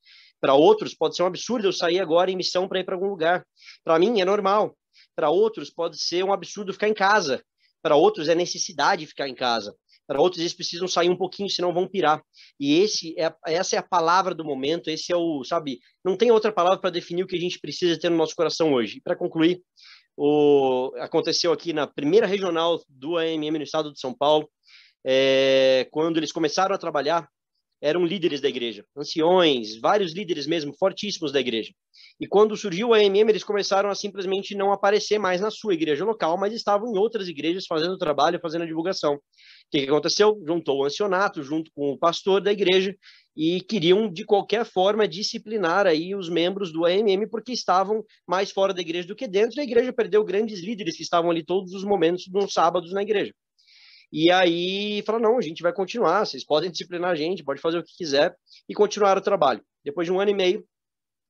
Para outros pode ser um absurdo eu sair agora em missão para ir para algum lugar. Para mim é normal. Para outros pode ser um absurdo ficar em casa. Para outros é necessidade ficar em casa. Para outros eles precisam sair um pouquinho, senão vão pirar. E essa é a palavra do momento, esse é o, sabe, não tem outra palavra para definir o que a gente precisa ter no nosso coração hoje. E para concluir, aconteceu aqui na primeira regional do AMM no estado de São Paulo, quando eles começaram a trabalhar, eram líderes da igreja, anciões, vários líderes mesmo, fortíssimos da igreja. E quando surgiu o AMM, eles começaram a simplesmente não aparecer mais na sua igreja local, mas estavam em outras igrejas fazendo trabalho, fazendo a divulgação. O que aconteceu? Juntou o ancianato junto com o pastor da igreja e queriam, de qualquer forma, disciplinar aí os membros do AMM, porque estavam mais fora da igreja do que dentro, e a igreja perdeu grandes líderes que estavam ali todos os momentos, nos sábados na igreja. E aí falaram, não, a gente vai continuar, vocês podem disciplinar a gente, pode fazer o que quiser, e continuar o trabalho. Depois de 1 ano e meio,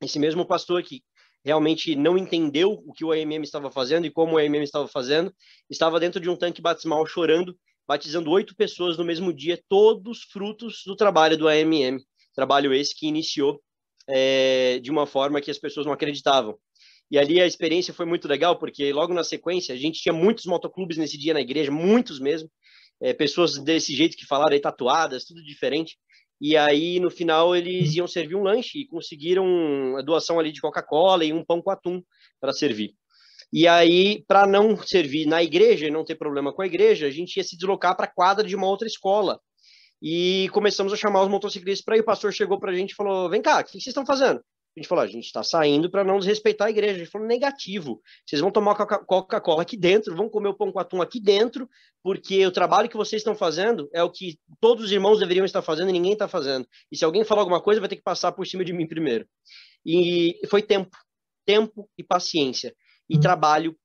esse mesmo pastor que realmente não entendeu o que o AMM estava fazendo e como o AMM estava fazendo, estava dentro de um tanque batismal chorando, batizando 8 pessoas no mesmo dia, todos frutos do trabalho do AMM. Trabalho esse que iniciou de uma forma que as pessoas não acreditavam. E ali a experiência foi muito legal, porque logo na sequência, a gente tinha muitos motoclubes nesse dia na igreja, muitos mesmo, pessoas desse jeito que falaram aí, tatuadas, tudo diferente. E aí, no final, eles iam servir um lanche e conseguiram a doação ali de Coca-Cola e um pão com atum para servir. E aí, para não servir na igreja e não ter problema com a igreja, a gente ia se deslocar para a quadra de uma outra escola. E começamos a chamar os motociclistas para ir. O pastor chegou para a gente e falou, vem cá, o que vocês estão fazendo? A gente falou, a gente está saindo para não desrespeitar a igreja. A gente falou, negativo. Vocês vão tomar Coca-Cola aqui dentro, vão comer o pão com atum aqui dentro, porque o trabalho que vocês estão fazendo é o que todos os irmãos deveriam estar fazendo e ninguém está fazendo. E se alguém falar alguma coisa, vai ter que passar por cima de mim primeiro. E foi tempo e paciência. E trabalho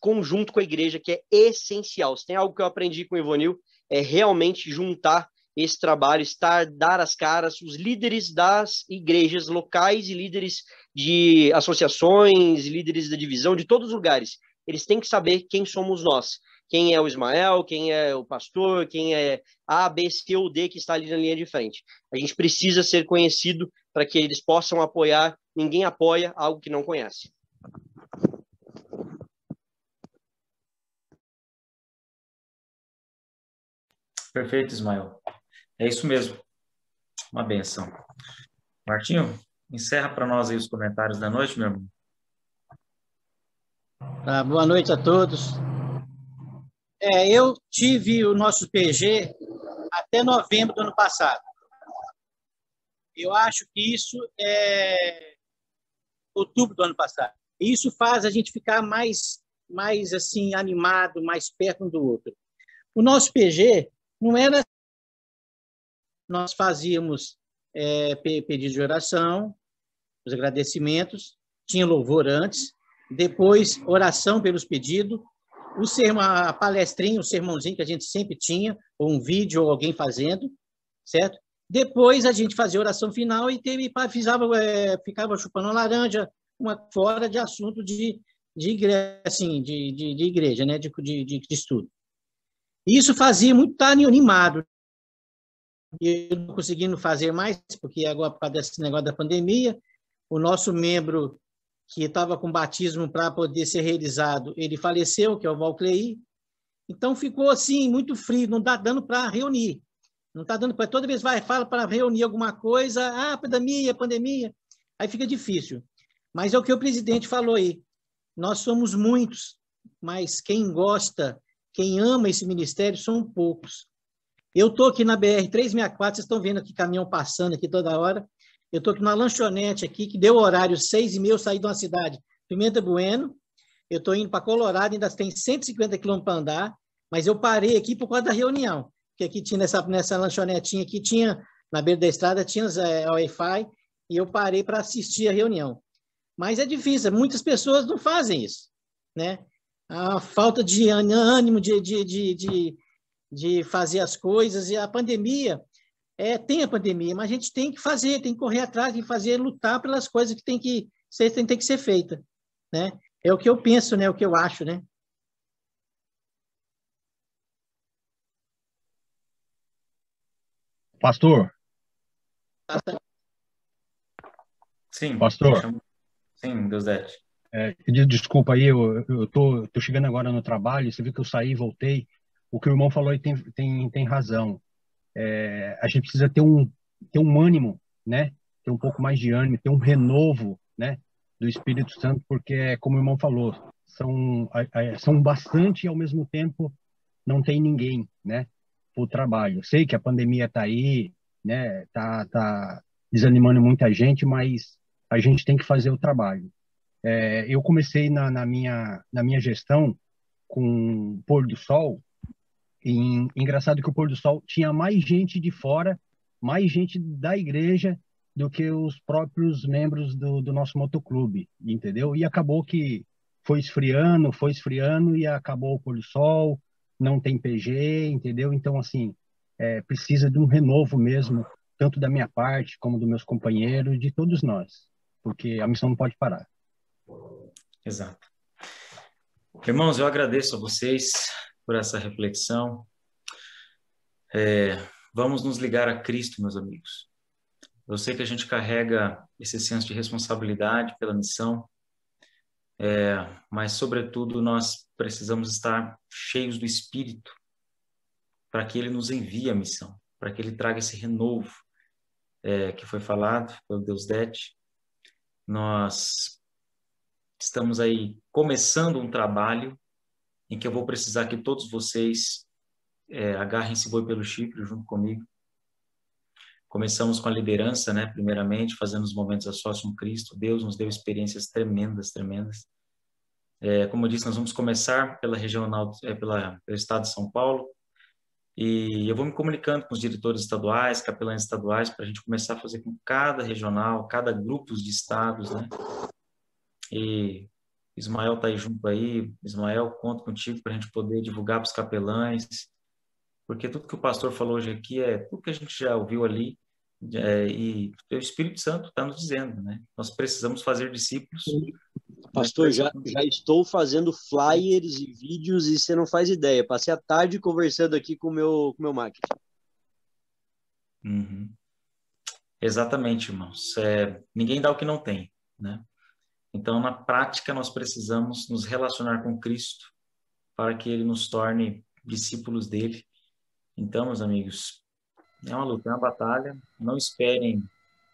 conjunto com a igreja, que é essencial. Se tem algo que eu aprendi com o Ivonil, é realmente juntar esse trabalho, dar as caras, os líderes das igrejas locais e líderes de associações, líderes da divisão, de todos os lugares. Eles têm que saber quem somos nós. Quem é o Ismael, quem é o pastor, quem é A, B, C ou D que está ali na linha de frente. A gente precisa ser conhecido para que eles possam apoiar. Ninguém apoia algo que não conhece. Perfeito, Ismael. É isso mesmo. Uma benção. Martinho, encerra para nós aí os comentários da noite, meu irmão. Boa noite a todos. Eu tive o nosso PG até novembro do ano passado. Eu acho que isso é outubro do ano passado. E isso faz a gente ficar mais assim, animado, mais perto um do outro. O nosso PG não era... Nós fazíamos pedido de oração, os agradecimentos, tinha louvor antes, depois oração pelos pedidos, a palestrinha, o sermãozinho que a gente sempre tinha, ou um vídeo, ou alguém fazendo, certo? Depois a gente fazia oração final e ficava chupando uma laranja, fora de assunto de igreja, assim, de igreja, né? de estudo. Isso fazia muito estar animado. Eu não conseguindo fazer mais, porque agora, por causa desse negócio da pandemia, o nosso membro que estava com batismo para poder ser realizado, ele faleceu, que é o Valclei. Então, ficou assim, muito frio, não está dando para reunir. Não está dando para... Toda vez fala para reunir alguma coisa, pandemia, aí fica difícil. Mas é o que o presidente falou aí. nós somos muitos, mas quem gosta, quem ama esse ministério são poucos. Eu estou aqui na BR-364, vocês estão vendo aqui caminhão passando aqui toda hora. Eu estou aqui na lanchonete aqui, que deu horário 6h30, eu saí de uma cidade, Pimenta Bueno. Eu estou indo para Colorado, ainda tem 150 quilômetros para andar, mas eu parei aqui por causa da reunião, porque aqui tinha nessa lanchonetinha aqui, tinha, na beira da estrada, tinha Wi-Fi, e eu parei para assistir a reunião. Mas é difícil, muitas pessoas não fazem isso, né? A falta de ânimo de fazer as coisas, e a pandemia, tem a pandemia, mas a gente tem que fazer, tem que correr atrás, tem que fazer, lutar pelas coisas que tem que ser feita, né? É o que eu penso, né? O que eu acho, né? Pastor. Sim. Pastor. Sim, Deusdete. Desculpa aí, eu tô chegando agora no trabalho, você viu que eu saí e voltei. O que o irmão falou aí tem razão. A gente precisa ter um ânimo, né? Ter um pouco mais de ânimo, ter um renovo, né? Do Espírito Santo, porque, como o irmão falou, são bastante e, ao mesmo tempo, não tem ninguém, né? Para o trabalho. Sei que a pandemia está aí, né? Tá desanimando muita gente, mas a gente tem que fazer o trabalho. Eu comecei na minha gestão com o pôr do sol, e engraçado que o pôr do sol tinha mais gente de fora, mais gente da igreja do que os próprios membros do nosso motoclube, entendeu? E acabou que foi esfriando e acabou o pôr do sol, não tem PG, entendeu? Então, assim, precisa de um renovo mesmo, tanto da minha parte como dos meus companheiros, de todos nós, porque a missão não pode parar. Exato. Irmãos, eu agradeço a vocês por essa reflexão. Vamos nos ligar a Cristo, meus amigos. Eu sei que a gente carrega esse senso de responsabilidade pela missão, mas, sobretudo, nós precisamos estar cheios do Espírito para que Ele nos envie a missão, para que Ele traga esse renovo que foi falado pelo Deusdete. Nós estamos aí começando um trabalho em que eu vou precisar que todos vocês agarrem esse boi pelo chifre junto comigo. Começamos com a liderança, né? Primeiramente, fazendo os momentos a sós com Cristo. Deus nos deu experiências tremendas. Como eu disse, nós vamos começar pela regional, pelo estado de São Paulo, e eu vou me comunicando com os diretores estaduais, capelães estaduais, para a gente começar a fazer com cada regional, cada grupo de estados, né? E Ismael está aí junto aí. Ismael, conto contigo para a gente poder divulgar para os capelães, porque tudo que o pastor falou hoje aqui é tudo que a gente já ouviu ali, e o Espírito Santo está nos dizendo, né? Nós precisamos fazer discípulos. Pastor, já estou fazendo flyers e vídeos e você não faz ideia. Passei a tarde conversando aqui com o meu marketing. Uhum. Exatamente, irmãos. Ninguém dá o que não tem, né? Então, na prática, nós precisamos nos relacionar com Cristo para que Ele nos torne discípulos dele. Então, meus amigos, é uma luta, é uma batalha. Não esperem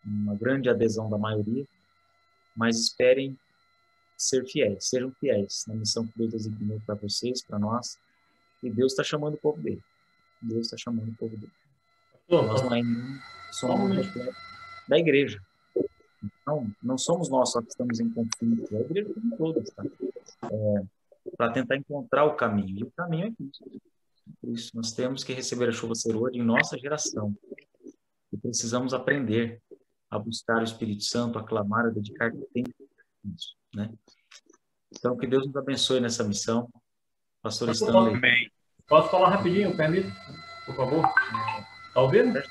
uma grande adesão da maioria, mas esperem ser fiéis, sejam fiéis na missão que Deus designou para vocês, para nós. E Deus está chamando o povo dele. Deus está chamando o povo dele. Nós não somos da igreja. Então, não somos nós só que estamos em conflito. A igreja como todos, tá? Para tentar encontrar o caminho. E o caminho é Cristo. Por isso, nós temos que receber a chuva serôdia em nossa geração. E precisamos aprender a buscar o Espírito Santo, a clamar, a dedicar tempo a isso, né? Então, que Deus nos abençoe nessa missão. Pastor Stanley. Posso falar rapidinho, permite? Por favor. Está ouvindo?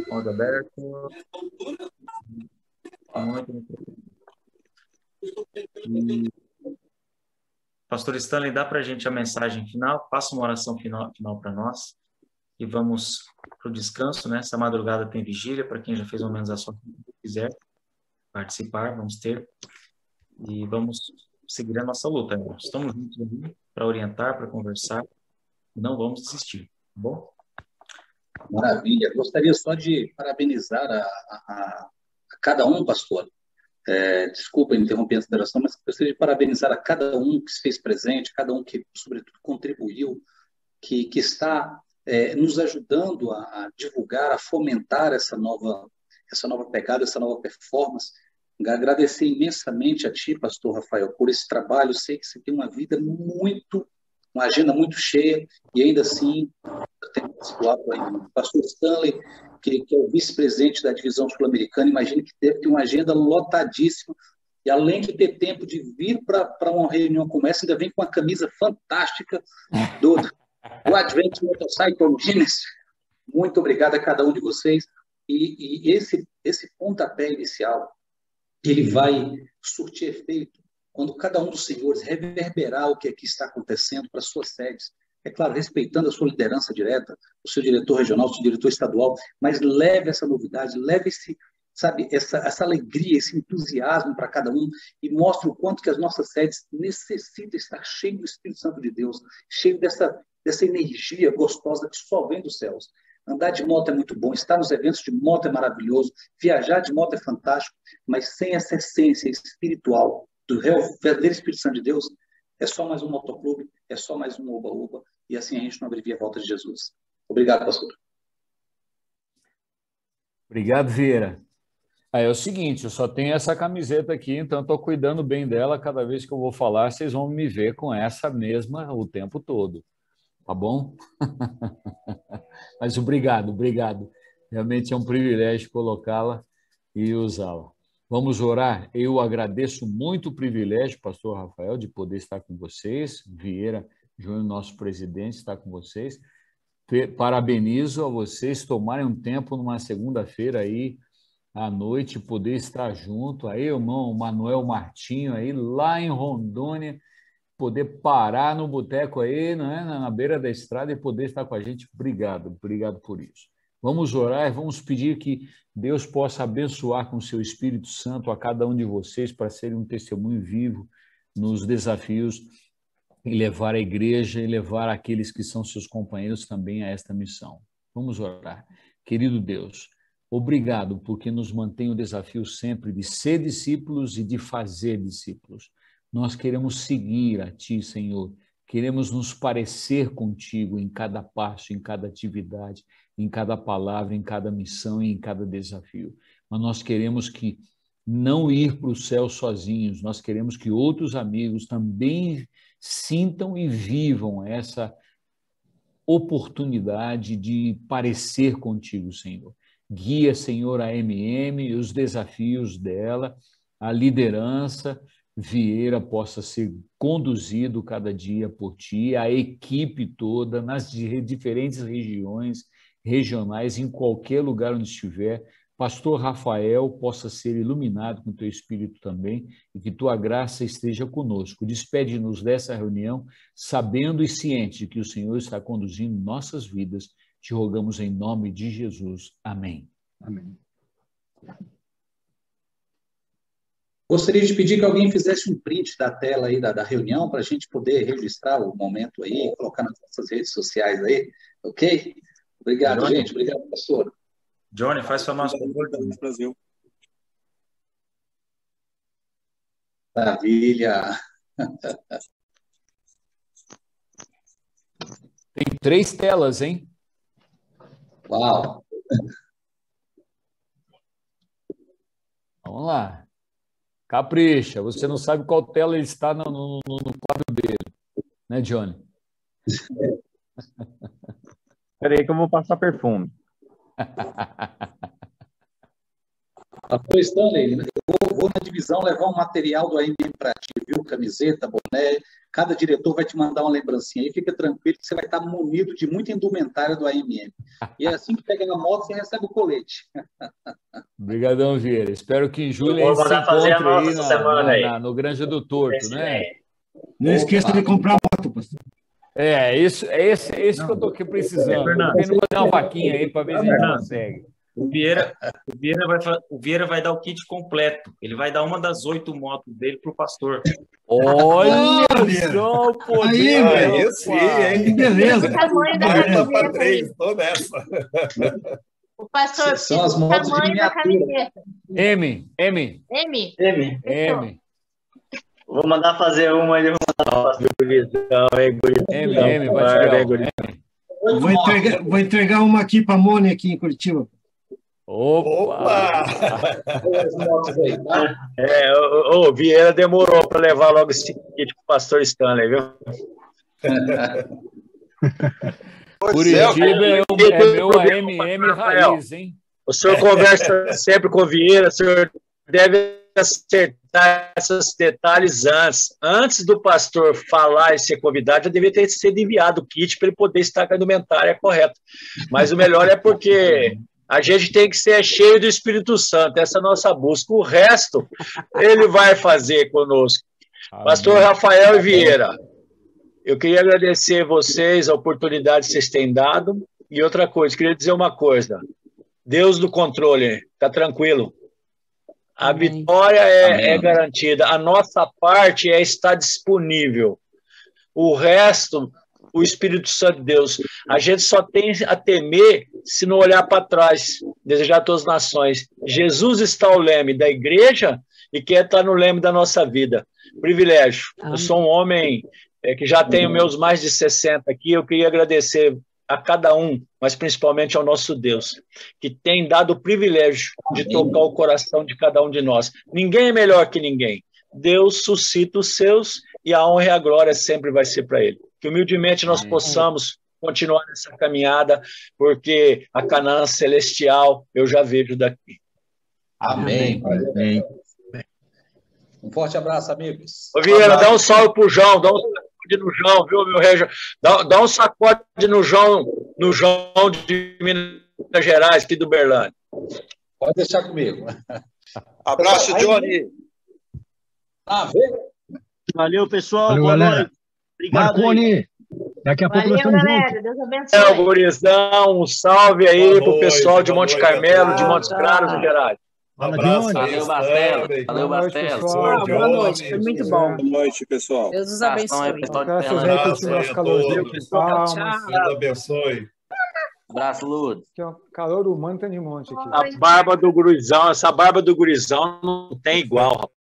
Modo aberto. E... Pastor Stanley, dá para a gente a mensagem final? Faça uma oração final para nós e vamos para o descanso, né? Essa madrugada tem vigília, para quem já fez uma mensação que quiser participar, vamos ter. E vamos seguir a nossa luta, irmãos. Estamos juntos ali para orientar, para conversar. Não vamos desistir, tá bom? Maravilha. Gostaria só de parabenizar a cada um, pastor, Desculpa interromper a consideração, mas gostaria de parabenizar a cada um que se fez presente, cada um que, sobretudo, contribuiu, que está nos ajudando a divulgar, a fomentar essa nova pegada, essa nova performance. Agradecer imensamente a ti, pastor Rafael, por esse trabalho. Sei que você tem uma agenda muito cheia, e ainda assim, eu tenho participado aí, o pastor Stanley, que é o vice-presidente da divisão sul-americana, imagino que deve ter uma agenda lotadíssima, e além de ter tempo de vir para uma reunião como essa, ainda vem com uma camisa fantástica do Advent Motorcycle Ministry. Muito obrigado a cada um de vocês, e esse pontapé inicial, ele vai surtir efeito quando cada um dos senhores reverberar o que aqui está acontecendo para suas sedes. É claro, respeitando a sua liderança direta, o seu diretor regional, o seu diretor estadual, mas leve essa novidade, leve essa alegria, esse entusiasmo para cada um, e mostre o quanto que as nossas sedes necessitam estar cheias do Espírito Santo de Deus, cheio dessa energia gostosa que só vem dos céus. Andar de moto é muito bom, estar nos eventos de moto é maravilhoso, viajar de moto é fantástico, mas sem essa essência espiritual do verdadeiro Espírito Santo de Deus, é só mais um motoclube, é só mais um oba-oba, e assim a gente não abrevia a volta de Jesus. Obrigado, pastor. Obrigado, Vieira. É o seguinte, eu só tenho essa camiseta aqui, então estou cuidando bem dela. Cada vez que eu vou falar, vocês vão me ver com essa mesma o tempo todo. Tá bom? Mas obrigado. Realmente é um privilégio colocá-la e usá-la. Vamos orar. Eu agradeço muito o privilégio, pastor Rafael, de poder estar com vocês. Vieira Júnior, nosso presidente, está com vocês. Parabenizo a vocês tomarem um tempo numa segunda-feira aí, à noite, poder estar junto. Aí, irmão Manuel Martinho, aí, lá em Rondônia, poder parar no boteco aí, né, na beira da estrada, e poder estar com a gente. Obrigado por isso. Vamos orar e vamos pedir que Deus possa abençoar com o seu Espírito Santo a cada um de vocês para serem um testemunho vivo nos desafios e levar a igreja e levar aqueles que são seus companheiros também a esta missão. Vamos orar. Querido Deus, obrigado porque nos mantém o desafio sempre de ser discípulos e de fazer discípulos. Nós queremos seguir a Ti, Senhor. Queremos nos parecer contigo em cada passo, em cada atividade, em cada palavra, em cada missão e em cada desafio. Mas nós queremos que não ir para o céu sozinhos, nós queremos que outros amigos também sintam e vivam essa oportunidade de parecer contigo, Senhor. Guia, Senhor, a MM, os desafios dela, a liderança, Vieira possa ser conduzido cada dia por ti, a equipe toda, nas diferentes regionais, em qualquer lugar onde estiver. Pastor Rafael possa ser iluminado com teu Espírito também, e que tua graça esteja conosco. Despede-nos dessa reunião, sabendo e ciente de que o Senhor está conduzindo nossas vidas. Te rogamos em nome de Jesus. Amém. Amém. Gostaria de pedir que alguém fizesse um print da tela aí da reunião para a gente poder registrar o momento aí, colocar nas nossas redes sociais aí, ok? Obrigado, Johnny. gente. Obrigado, pastor. Johnny, faz sua mão favor. Brasil. Maravilha. Tem 3 telas, hein? Uau. Vamos lá. Capricha, você não sabe qual tela ele está no quadro dele, né, Johnny? Espera aí que eu vou passar perfume. Pastor Stanley, eu vou na divisão levar um material do AMM para ti, viu? Camiseta, boné. Cada diretor vai te mandar uma lembrancinha aí. Fica tranquilo que você vai estar munido de muita indumentária do AMM. E é assim que pega na moto, você recebe o colete. Obrigadão, Vieira. Espero que em julho a gente se encontre aí no Granja do Torto, né? Não esqueça de comprar moto, pastor. É isso que eu estou aqui precisando. Fernando, eu vou fazer uma vaquinha aí para ver se a gente consegue. O Vieira vai dar o kit completo. Ele vai dar uma das 8 motos dele para o pastor. Olha só o poder. Aí, eu sim, hein? Que beleza. O tamanho da camiseta. Estou nessa. O pastor São as precisa do motos de tamanho da miniatura. camiseta. M. Vou mandar fazer uma, ele vai mandar gurizão, M, Batigão. Vou entregar uma aqui para a Mônica aqui em Curitiba. Opa! O Vieira demorou para levar logo esse kit para o pastor Stanley, viu? Curitiba é meu AMM raiz, hein? O senhor conversa sempre com o Vieira, o senhor deve acertar esses detalhes antes do pastor falar e ser convidado, já deveria ter sido enviado o kit para ele poder estar com a indumentária correta. Mas o melhor é porque a gente tem que ser cheio do Espírito Santo, essa é a nossa busca. O resto, ele vai fazer conosco. Pastor Rafael e Vieira, eu queria agradecer a vocês a oportunidade que vocês têm dado. E outra coisa, queria dizer uma coisa. Deus do controle, está tranquilo. A vitória é garantida. A nossa parte é estar disponível. O resto, o Espírito Santo de Deus. A gente só tem a temer se não olhar para trás, desejar a todas as nações. Jesus está ao leme da igreja e quer estar no leme da nossa vida. Privilégio. Eu sou um homem que já tenho meus mais de 60 aqui. Eu queria agradecer a cada um, mas principalmente ao nosso Deus, que tem dado o privilégio de tocar o coração de cada um de nós. Ninguém é melhor que ninguém. Deus suscita os seus e a honra e a glória sempre vai ser para Ele. Que humildemente nós possamos continuar nessa caminhada, porque a Canaã celestial eu já vejo daqui. Amém. Um forte abraço, amigos. Ô, Vieira, dá um salve pro João, dá um sacode no João, viu, meu rei? Dá um sacode no João de Minas Gerais, aqui do Berlândia. Pode deixar comigo. Abraço, Johnny. Valeu, pessoal. Valeu, boa galera. noite. Obrigado. Marconi, daqui a pouco nós estamos juntos. Deus abençoe. Gurizão, um salve aí pro pessoal de Monte Carmelo, de Montes Claros, Minas Gerais. Valeu, Bastelo. Valeu, Bastelo. Boa noite, foi muito bom. Boa noite, pessoal. Deus os abençoe. Graças aí, continua esse calorzinho, pessoal. Deus abençoe. Abraço, Ludo. Aqui, ó, calor humano tem de monte aqui. A barba do gurizão, essa barba do gurizão não tem igual, rapaz.